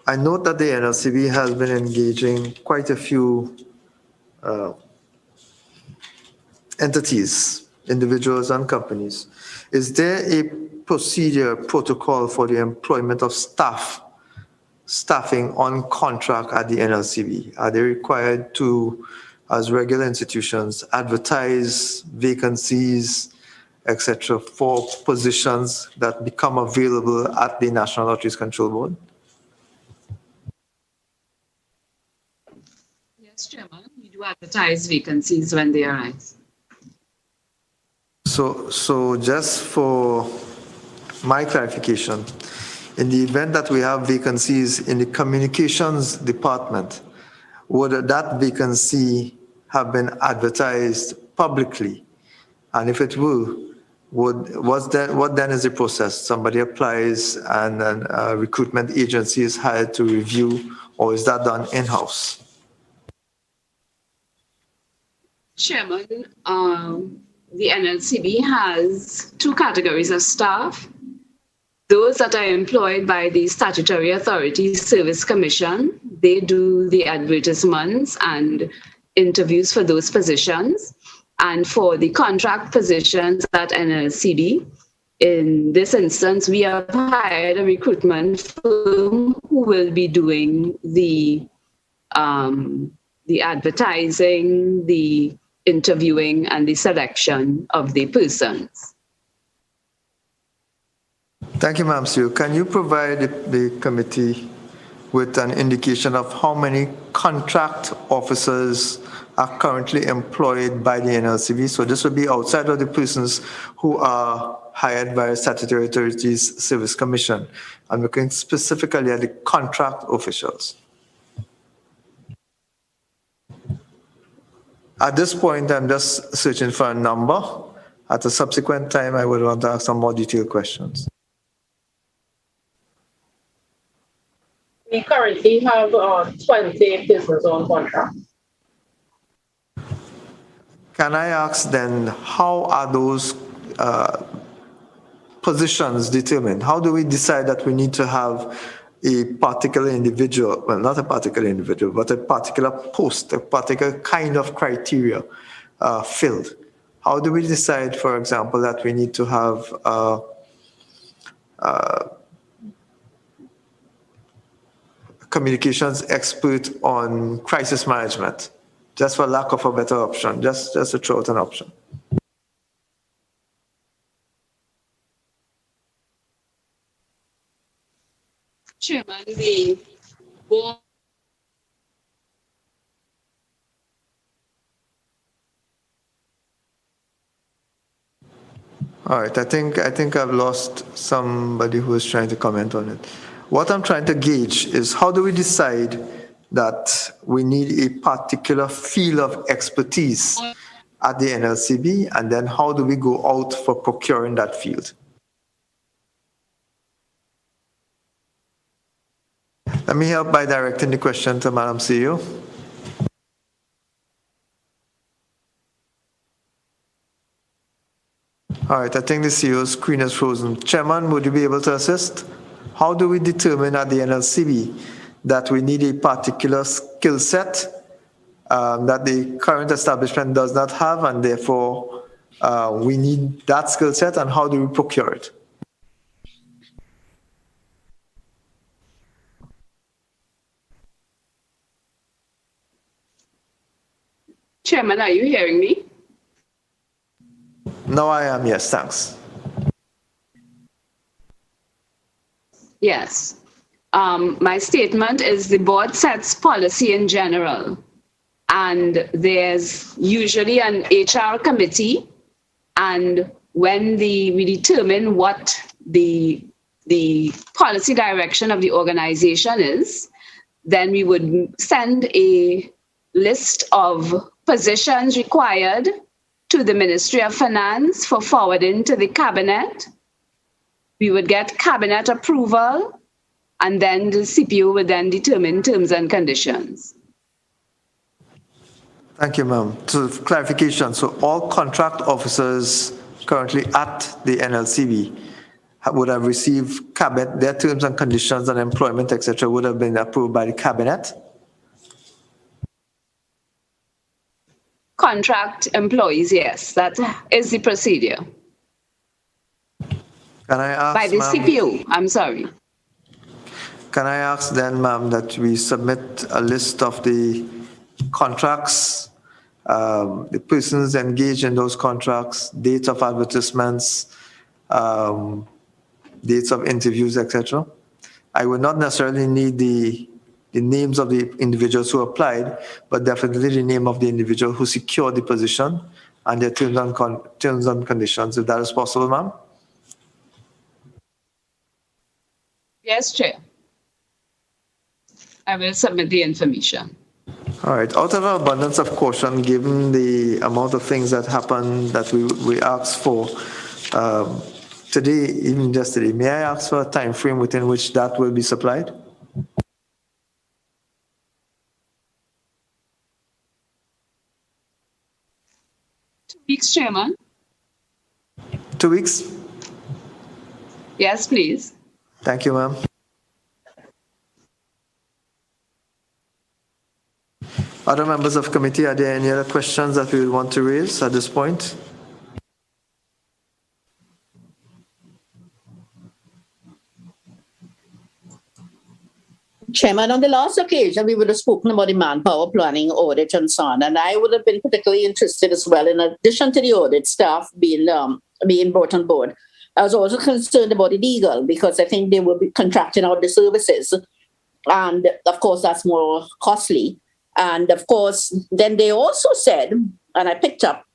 I note that the NLCB has been engaging quite a few entities, individuals and companies. Is there a protocol for the employment of staffing on contract at the NLCB? Are they required to, as regular institutions, advertise vacancies, etc., for positions that become available at the National Lotteries Control Board? Yes, Chairman, we do advertise vacancies when they arise. So just for my clarification, in the event that we have vacancies in the communications department, would that vacancy have been advertised publicly? And if it will, what then is the process? Somebody applies and then a recruitment agency is hired to review, or is that done in-house? Chairman, the NLCB has two categories of staff. Those that are employed by the Statutory Authority Service Commission, they do the advertisements and interviews for those positions. And for the contract positions at NLCB, in this instance, we have hired a recruitment firm who will be doing the advertising, the interviewing, and the selection of the persons. Thank you, Ma'am Sue. Can you provide the committee with an indication of how many contract officers are currently employed by the NLCB? So this would be outside of the persons who are hired by Statutory Authorities Service Commission. I'm looking specifically at the contract officials. At this point, I'm just searching for a number. At a subsequent time, I would want to ask some more detailed questions. We currently have 20 persons on contract. Can I ask then, how are those positions determined? How do we decide that we need to have a particular individual, well, not a particular individual, but a particular post, a particular kind of criteria filled? How do we decide, for example, that we need to have communications expert on crisis management, just for lack of a better option, just to throw out an option? Chairman, the board. All right, I think I've lost somebody who was trying to comment on it. What I'm trying to gauge is, how do we decide that we need a particular field of expertise at the NLCB, and then how do we go out for procuring that field? Let me help by directing the question to Madam CEO. All right, I think the CEO's screen is frozen. Chairman, would you be able to assist? How do we determine at the NLCB that we need a particular skill set that the current establishment does not have, and therefore we need that skill set, and how do we procure it? Chairman, are you hearing me? No, I am. Yes, thanks. Yes. My statement is the board sets policy in general, and there's usually an HR committee, and when we determine what the policy direction of the organization is, then we would send a list of positions required to the Ministry of Finance for forwarding to the Cabinet. We would get Cabinet approval, and then the CPU would then determine terms and conditions. Thank you, ma'am. So clarification, so all contract officers currently at the NLCB would have received Cabinet, their terms and conditions and employment, etc., would have been approved by the Cabinet? Contract employees, yes, that is the procedure. Can I ask, by the CPU, I'm sorry. Can I ask then, ma'am, that we submit a list of the contracts, the persons engaged in those contracts, dates of advertisements, dates of interviews, etc.? I would not necessarily need the names of the individuals who applied, but definitely the name of the individual who secured the position and their terms and conditions, if that is possible, ma'am. Yes, Chair. I will submit the information. All right. Out of an abundance of caution, given the amount of things that happened that we asked for today, even yesterday, may I ask for a time frame within which that will be supplied? 2 weeks, Chairman. 2 weeks? Yes, please. Thank you, ma'am. Other members of committee, are there any other questions that we would want to raise at this point? Chairman, on the last occasion, we would have spoken about the manpower planning audit and so on, and I would have been particularly interested as well, in addition to the audit staff being brought on board. I was also concerned about the legal, because I think they will be contracting out the services, and of course that's more costly. And of course, then they also said, and I picked up,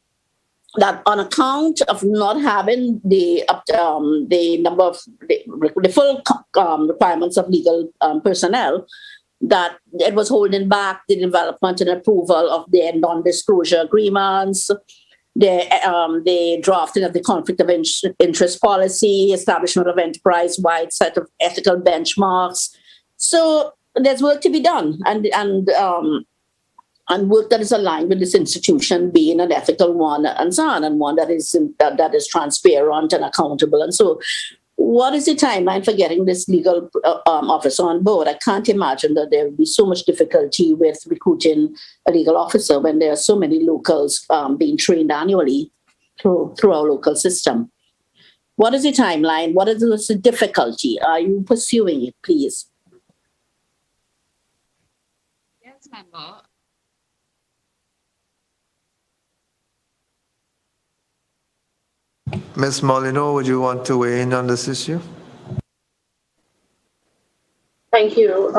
that on account of not having the number of the full requirements of legal personnel, that it was holding back the development and approval of their non-disclosure agreements, the drafting of the conflict of interest policy, establishment of enterprise-wide set of ethical benchmarks. So there's work to be done, and and work that is aligned with this institution being an ethical one and so on, and one that is transparent and accountable. And so, what is the timeline for getting this legal officer on board? I can't imagine that there will be so much difficulty with recruiting a legal officer when there are so many locals being trained annually through our local system. What is the timeline? What is the difficulty? Are you pursuing it, please? Yes, member. Ms. Molino, would you want to weigh in on this issue? Thank you.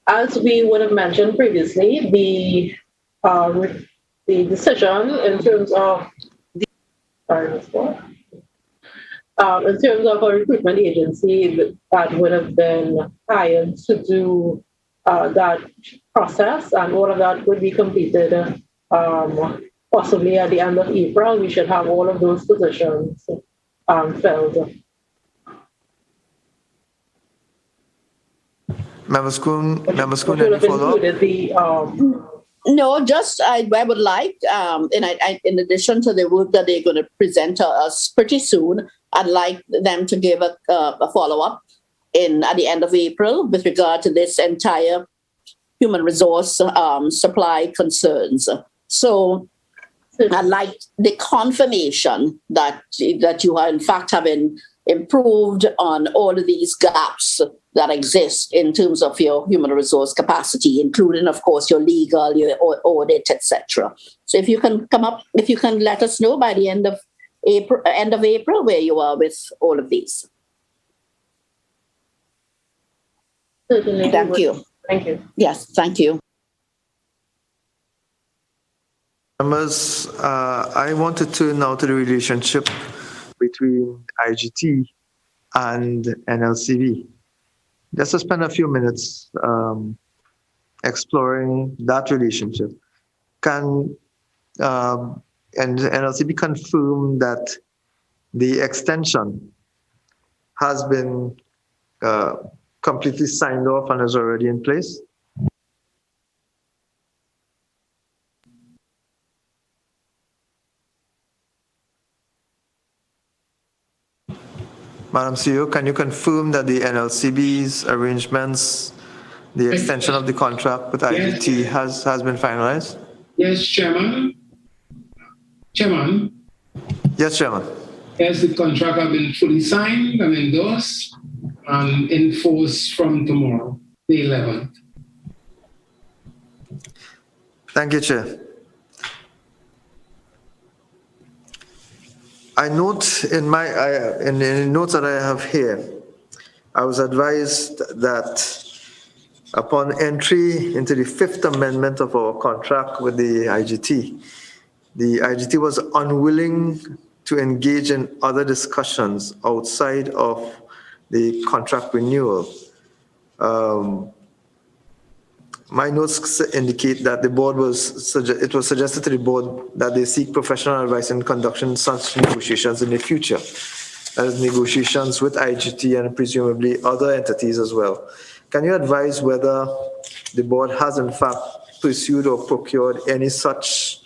As we would have mentioned previously, the decision in terms of in terms of a recruitment agency that would have been hired to do that process, and all of that would be completed possibly at the end of April. We should have all of those positions filled. Member Schoon, any follow-up? No, just I would like, in addition to the work that they're going to present to us pretty soon, I'd like them to give a follow-up at the end of April with regard to this entire human resource supply concerns. So I'd like the confirmation that you are in fact having improved on all of these gaps that exist in terms of your human resource capacity, including, of course, your legal, your audit, etc. So if you can let us know by the end of April where you are with all of these. Certainly. Thank you. Thank you. Yes, thank you. Members, I want to turn now to the relationship between IGT and NLCB. Just to spend a few minutes exploring that relationship. Can NLCB confirm that the extension has been completely signed off and is already in place? Madam CEO, can you confirm that the NLCB's arrangements, the extension of the contract with IGT has been finalized? Yes, Chairman. Chairman. Yes, Chairman. Yes, the contract has been fully signed and endorsed and in force from tomorrow, the 11th. Thank you, Chair. I note in the notes that I have here, I was advised that upon entry into the Fifth Amendment of our contract with the IGT was unwilling to engage in other discussions outside of the contract renewal. My notes indicate that the board it was suggested to the board that they seek professional advice in conducting such negotiations in the future. That is negotiations with IGT and presumably other entities as well. Can you advise whether the board has in fact pursued or procured any such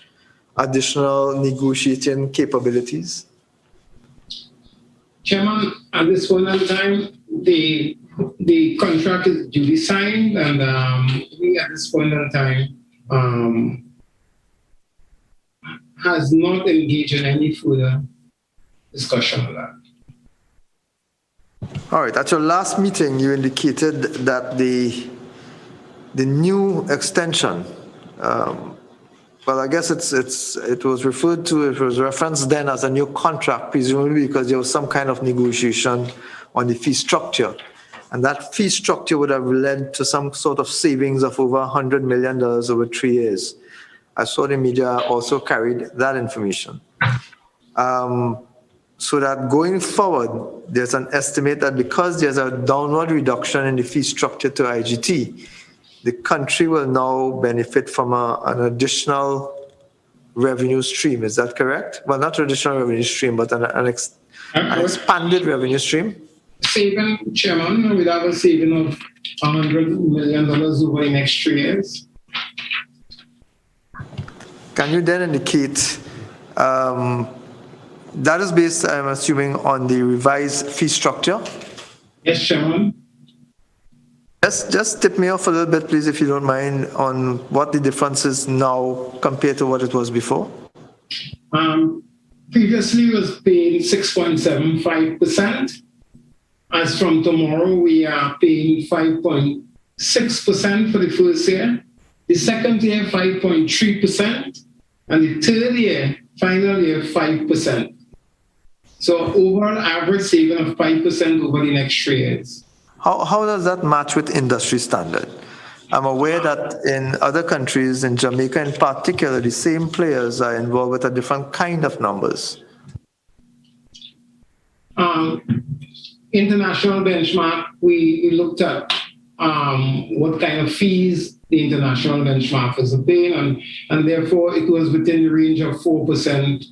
additional negotiating capabilities? Chairman, at this point in time, the contract is duly signed, and we at this point in time has not engaged in any further discussion on that. All right. At your last meeting, you indicated that the new extension. Well, I guess it was referenced then as a new contract, presumably because there was some kind of negotiation on the fee structure. And that fee structure would have led to some sort of savings of over $100 million over 3 years. I saw the media also carried that information. So that going forward, there's an estimate that because there's a downward reduction in the fee structure to IGT, the country will now benefit from an additional revenue stream. Is that correct? Well, not traditional revenue stream, but an expanded revenue stream. Saving, Chairman, we'd have a saving of $100 million over the next 3 years. can you then indicate that is based, I'm assuming, on the revised fee structure? Yes, Chairman. Just tip me off a little bit, please, if you don't mind, on what the difference is now compared to what it was before. Previously, it was paying 6.75%. As from tomorrow, we are paying 5.6% for the first year. The second year, 5.3%. And the third year, final year, 5%. So overall average saving of 5% over the next 3 years. How does that match with industry standard? I'm aware that in other countries, in Jamaica in particular, the same players are involved with a different kind of numbers. International benchmark, we looked at what kind of fees the international benchmarkers are paying, and therefore it was within the range of 4%,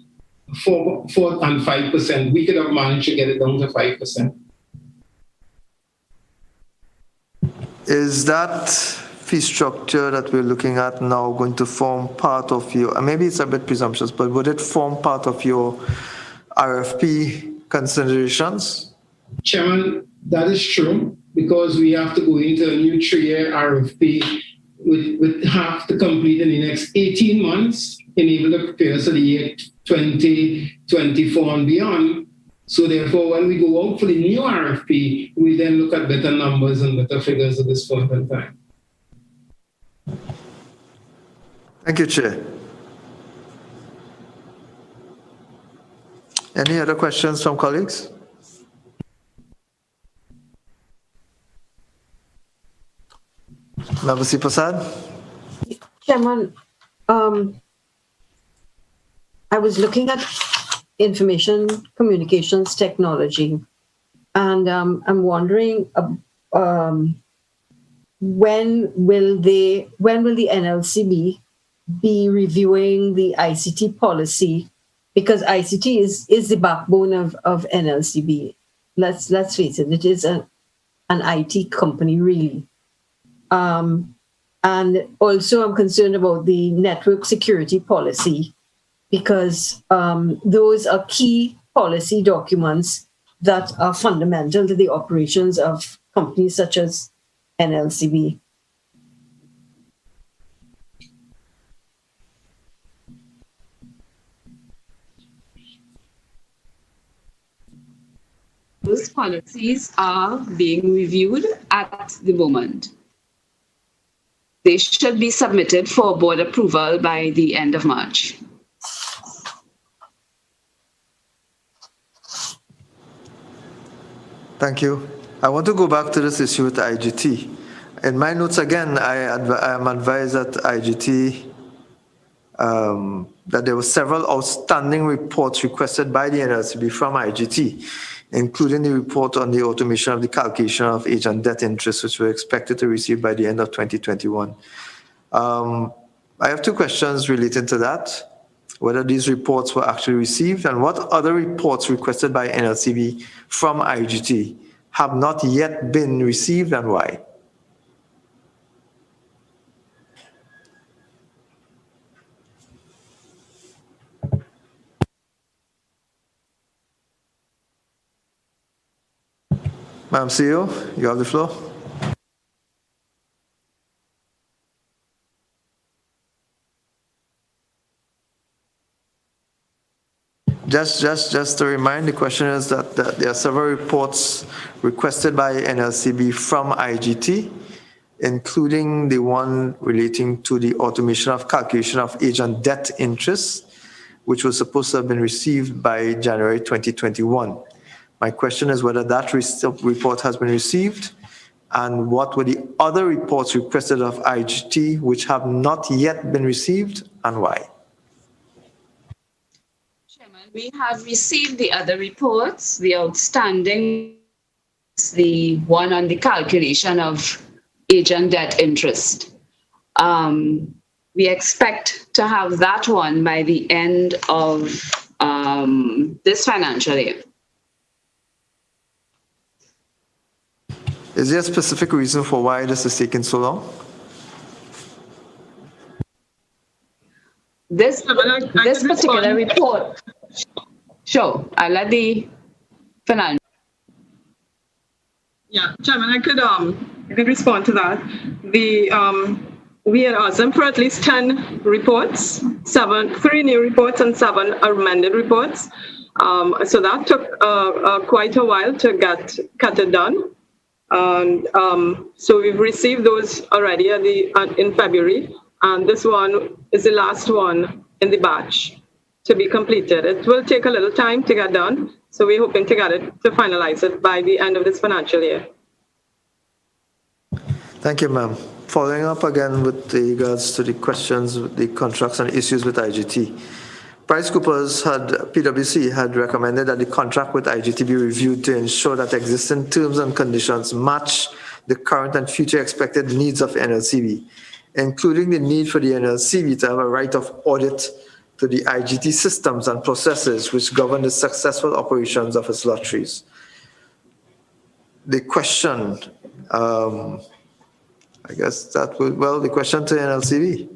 4 and 5%. We could have managed to get it down to 5%. Is that fee structure that we're looking at now going to form part of your, maybe it's a bit presumptuous, but would it form part of your RFP considerations? Chairman, that is true, because we have to go into a new 3-year RFP with have to complete in the next 18 months in able to prepare for the year 2024 and beyond. So therefore, when we go out for the new RFP, we then look at better numbers and better figures at this point in time. Thank you, Chair. Any other questions from colleagues? Member C. Prasad? Chairman, I was looking at information communications technology, and I'm wondering when will the NLCB be reviewing the ICT policy, because ICT is the backbone of NLCB. Let's face it, it is an IT company, really. And also I'm concerned about the network security policy, because those are key policy documents that are fundamental to the operations of companies such as NLCB. Those policies are being reviewed at the moment. They should be submitted for board approval by the end of March. Thank you. I want to go back to this issue with IGT. In my notes, again, I am advised that IGT, that there were several outstanding reports requested by the NLCB from IGT, including the report on the automation of the calculation of age and debt interest, which we're expected to receive by the end of 2021. I have two questions related to that: whether these reports were actually received, and what other reports requested by NLCB from IGT have not yet been received, and why? Madam CEO, you have the floor. Just to remind, the question is that there are several reports requested by NLCB from IGT, including the one relating to the automation of calculation of age and debt interest, which was supposed to have been received by January 2021. My question is whether that report has been received, and what were the other reports requested of IGT which have not yet been received, and why? We have received the other reports, the outstanding, the one on the calculation of age and debt interest. We expect to have that one by the end of this financial year. Is there a specific reason for why this is taking so long? this particular report. Sure, I'll let the financial. Yeah, Chairman, I could respond to that. We had asked them for at least 10 reports, 3 new reports and 7 amended reports. So that took quite a while to get it done. And so we've received those already in February, and this one is the last one in the batch to be completed. It will take a little time to get done, so we're hoping to finalize it by the end of this financial year. Thank you, ma'am. Following up again with regards to the questions with the contracts and issues with IGT. PwC had recommended that the contract with IGT be reviewed to ensure that existing terms and conditions match the current and future expected needs of NLCB, including the need for the NLCB to have a right of audit to the IGT systems and processes which govern the successful operations of its lotteries. The question, the question to NLCB.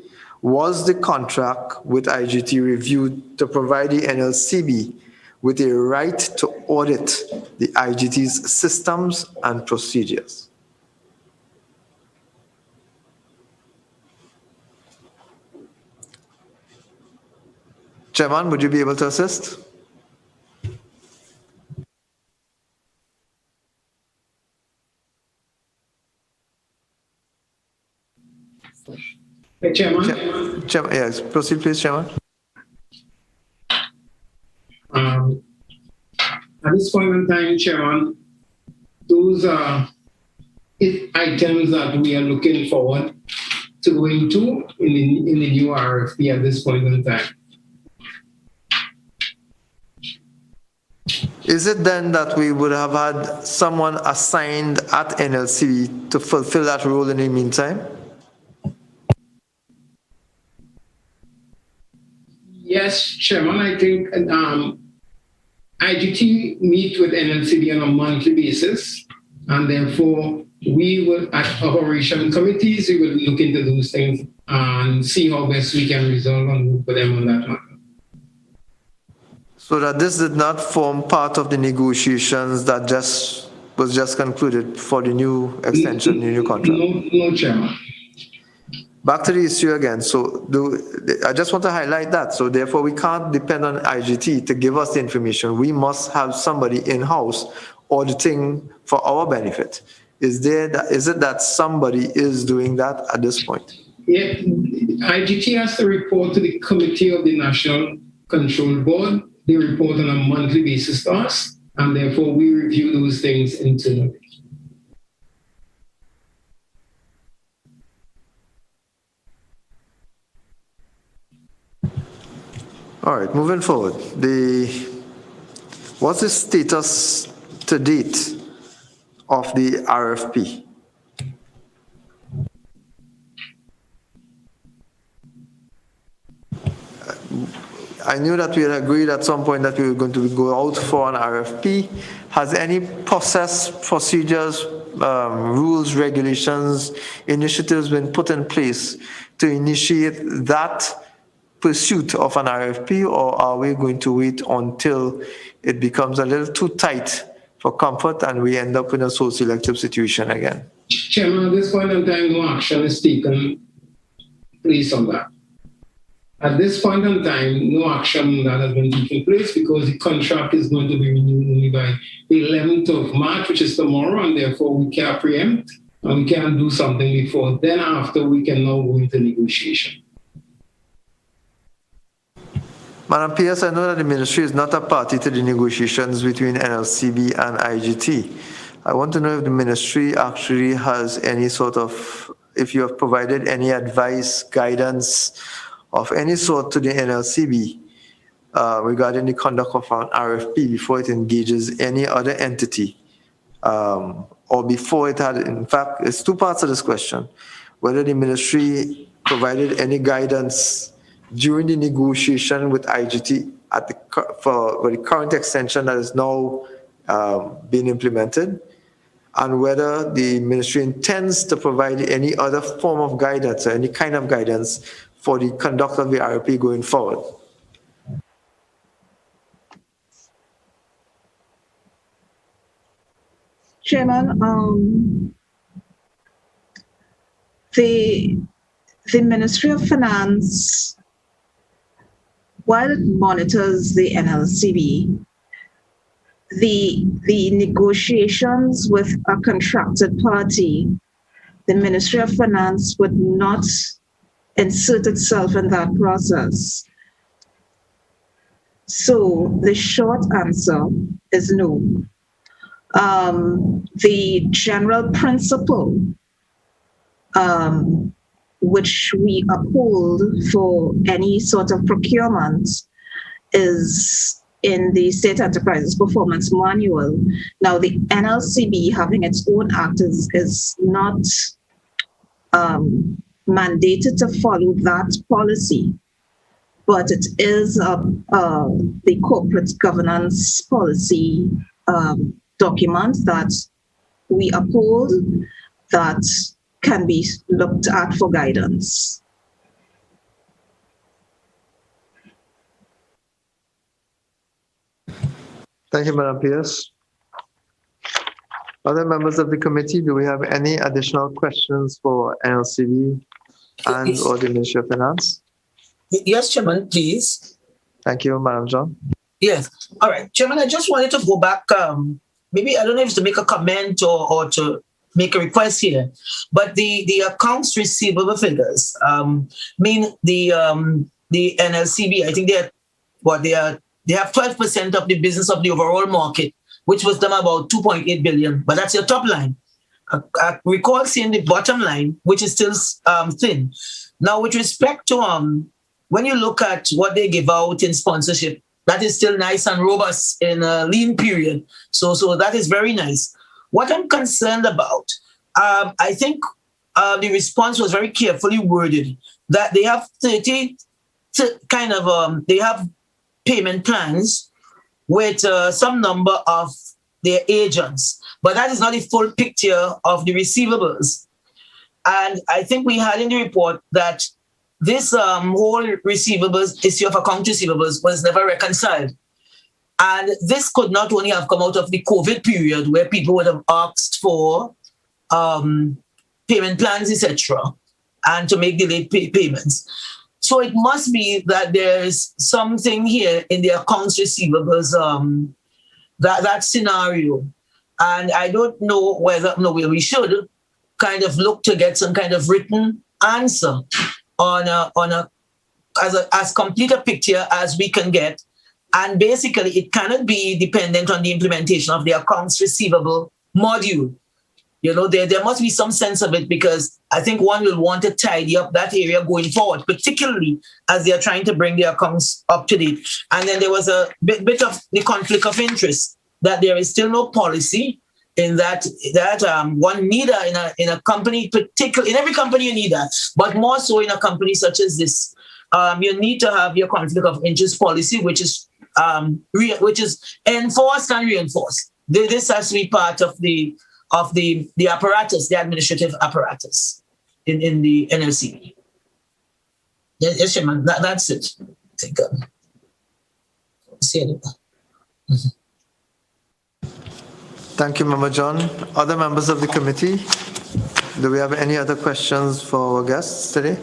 Was the contract with IGT reviewed to provide the NLCB with a right to audit the IGT's systems and procedures? Chairman, would you be able to assist? Chairman? Yes, proceed please, Chairman. At this point in time, Chairman, those are items that we are looking forward to going to in the new RFP at this point in time. Is it then that we would have had someone assigned at NLCB to fulfill that role in the meantime? Yes, Chairman, I think IGT meet with NLCB on a monthly basis, and therefore we will, at operation committees, we will look into those things and see how best we can resolve and move with them on that matter. So that this did not form part of the negotiations that was just concluded for the new extension, the new contract? No, Chairman. Back to the issue again. So I just want to highlight that. So therefore, we can't depend on IGT to give us the information. We must have somebody in-house auditing for our benefit. Is it that somebody is doing that at this point? Yeah, IGT has to report to the committee of the National Control Board. They report on a monthly basis to us, and therefore we review those things internally. All right, moving forward. What's the status to date of the RFP? I knew that we had agreed at some point that we were going to go out for an RFP. Has any process, procedures, rules, regulations, initiatives been put in place to initiate that pursuit of an RFP, or are we going to wait until it becomes a little too tight for comfort and we end up in a socio-elective situation again? Chairman, at this point in time, no action is taken place on that. At this point in time, no action that has been taken place because the contract is going to be renewed only by the 11th of March, which is tomorrow, and therefore we can't preempt and we can't do something before. Then after, we can now go into negotiation. Madam Pierce, I know that the ministry is not a party to the negotiations between NLCB and IGT. I want to know if the ministry actually has any sort of, if you have provided any advice, guidance of any sort to the NLCB regarding the conduct of an RFP before it engages any other entity, or before it had, in fact, it's two parts of this question, whether the ministry provided any guidance during the negotiation with IGT for the current extension that is now being implemented, and whether the ministry intends to provide any other form of guidance or any kind of guidance for the conduct of the IRP going forward? Chairman, the Ministry of Finance, while it monitors the NLCB, the negotiations with a contracted party, the Ministry of Finance would not insert itself in that process. So the short answer is no. The general principle which we uphold for any sort of procurement is in the State Enterprises Performance Manual. Now, the NLCB having its own act is not mandated to follow that policy, but it is the corporate governance policy document that we uphold that can be looked at for guidance. Thank you, Madam Pierce. Other members of the committee, do we have any additional questions for NLCB and or the Ministry of Finance? Yes, Chairman, please. Thank you, Madam John. Yes. All right, Chairman, I just wanted to go back. Maybe, I don't know if it's to make a comment or to make a request here, but the accounts receivable figures, mean the NLCB, I think they have 12% of the business of the overall market, which was them about 2.8 billion, but that's your top line. I recall seeing the bottom line, which is still thin. Now, with respect to when you look at what they give out in sponsorship, that is still nice and robust in a lean period. So that is very nice. What I'm concerned about, I think the response was very carefully worded, that they have 30 they have payment plans with some number of their agents, but that is not a full picture of the receivables. And I think we had in the report that this whole receivables issue of account receivables was never reconciled. And this could not only have come out of the COVID period where people would have asked for payment plans, etc., and to make delayed payments. So it must be that there's something here in the accounts receivables, that scenario. And I don't know whether we should kind of look to get some kind of written answer as complete a picture as we can get. And basically, it cannot be dependent on the implementation of the accounts receivable module. There must be some sense of it, because I think one will want to tidy up that area going forward, particularly as they are trying to bring the accounts up to date. And then there was a bit of the conflict of interest, that there is still no policy in that one need in a company, particularly in every company you need that, but more so in a company such as this. You need to have your conflict of interest policy, which is enforced and reinforced. This has to be part of the apparatus, the administrative apparatus in the NLCB. Yes, Chairman, that's it. Thank you. See you. Thank you, Member John. Other members of the committee, do we have any other questions for our guests today?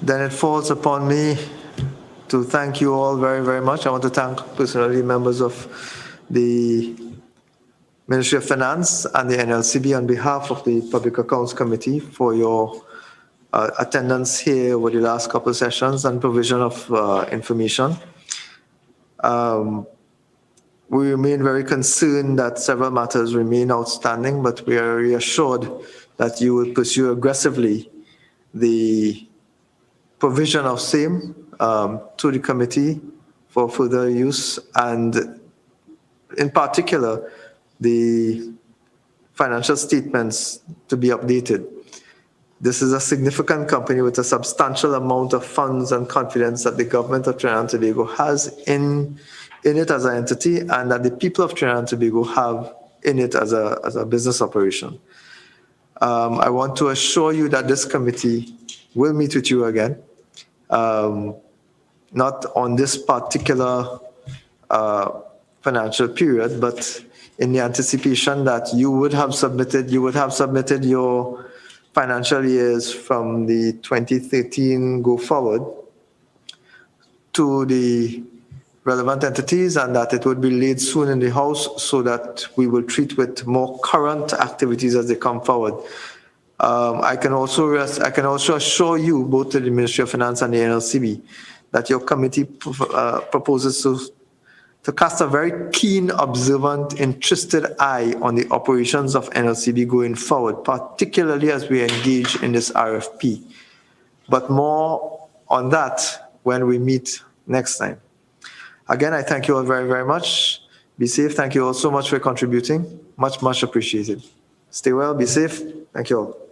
Then it falls upon me to thank you all very, very much. I want to thank personally members of the Ministry of Finance and the NLCB on behalf of the Public Accounts Committee for your attendance here over the last couple of sessions and provision of information. We remain very concerned that several matters remain outstanding, but we are reassured that you will pursue aggressively the provision of same to the committee for further use, and in particular, the financial statements to be updated. This is a significant company with a substantial amount of funds and confidence that the government of Trinidad and Tobago has in in it as an entity, and that the people of Trinidad and Tobago have in it as a business operation. I want to assure you that this committee will meet with you again, not on this particular financial period, but in the anticipation that you would have submitted your financial years from the 2013 go forward to the relevant entities, and that it would be laid soon in the House so that we will treat with more current activities as they come forward. I can also assure you, both to the Ministry of Finance and the NLCB, that your committee proposes to cast a very keen, observant, interested eye on the operations of NLCB going forward, particularly as we engage in this RFP. But more on that when we meet next time. Again, I thank you all very, very much. Be safe. Thank you all so much for contributing. Much, much appreciated. Stay well, be safe. Thank you all.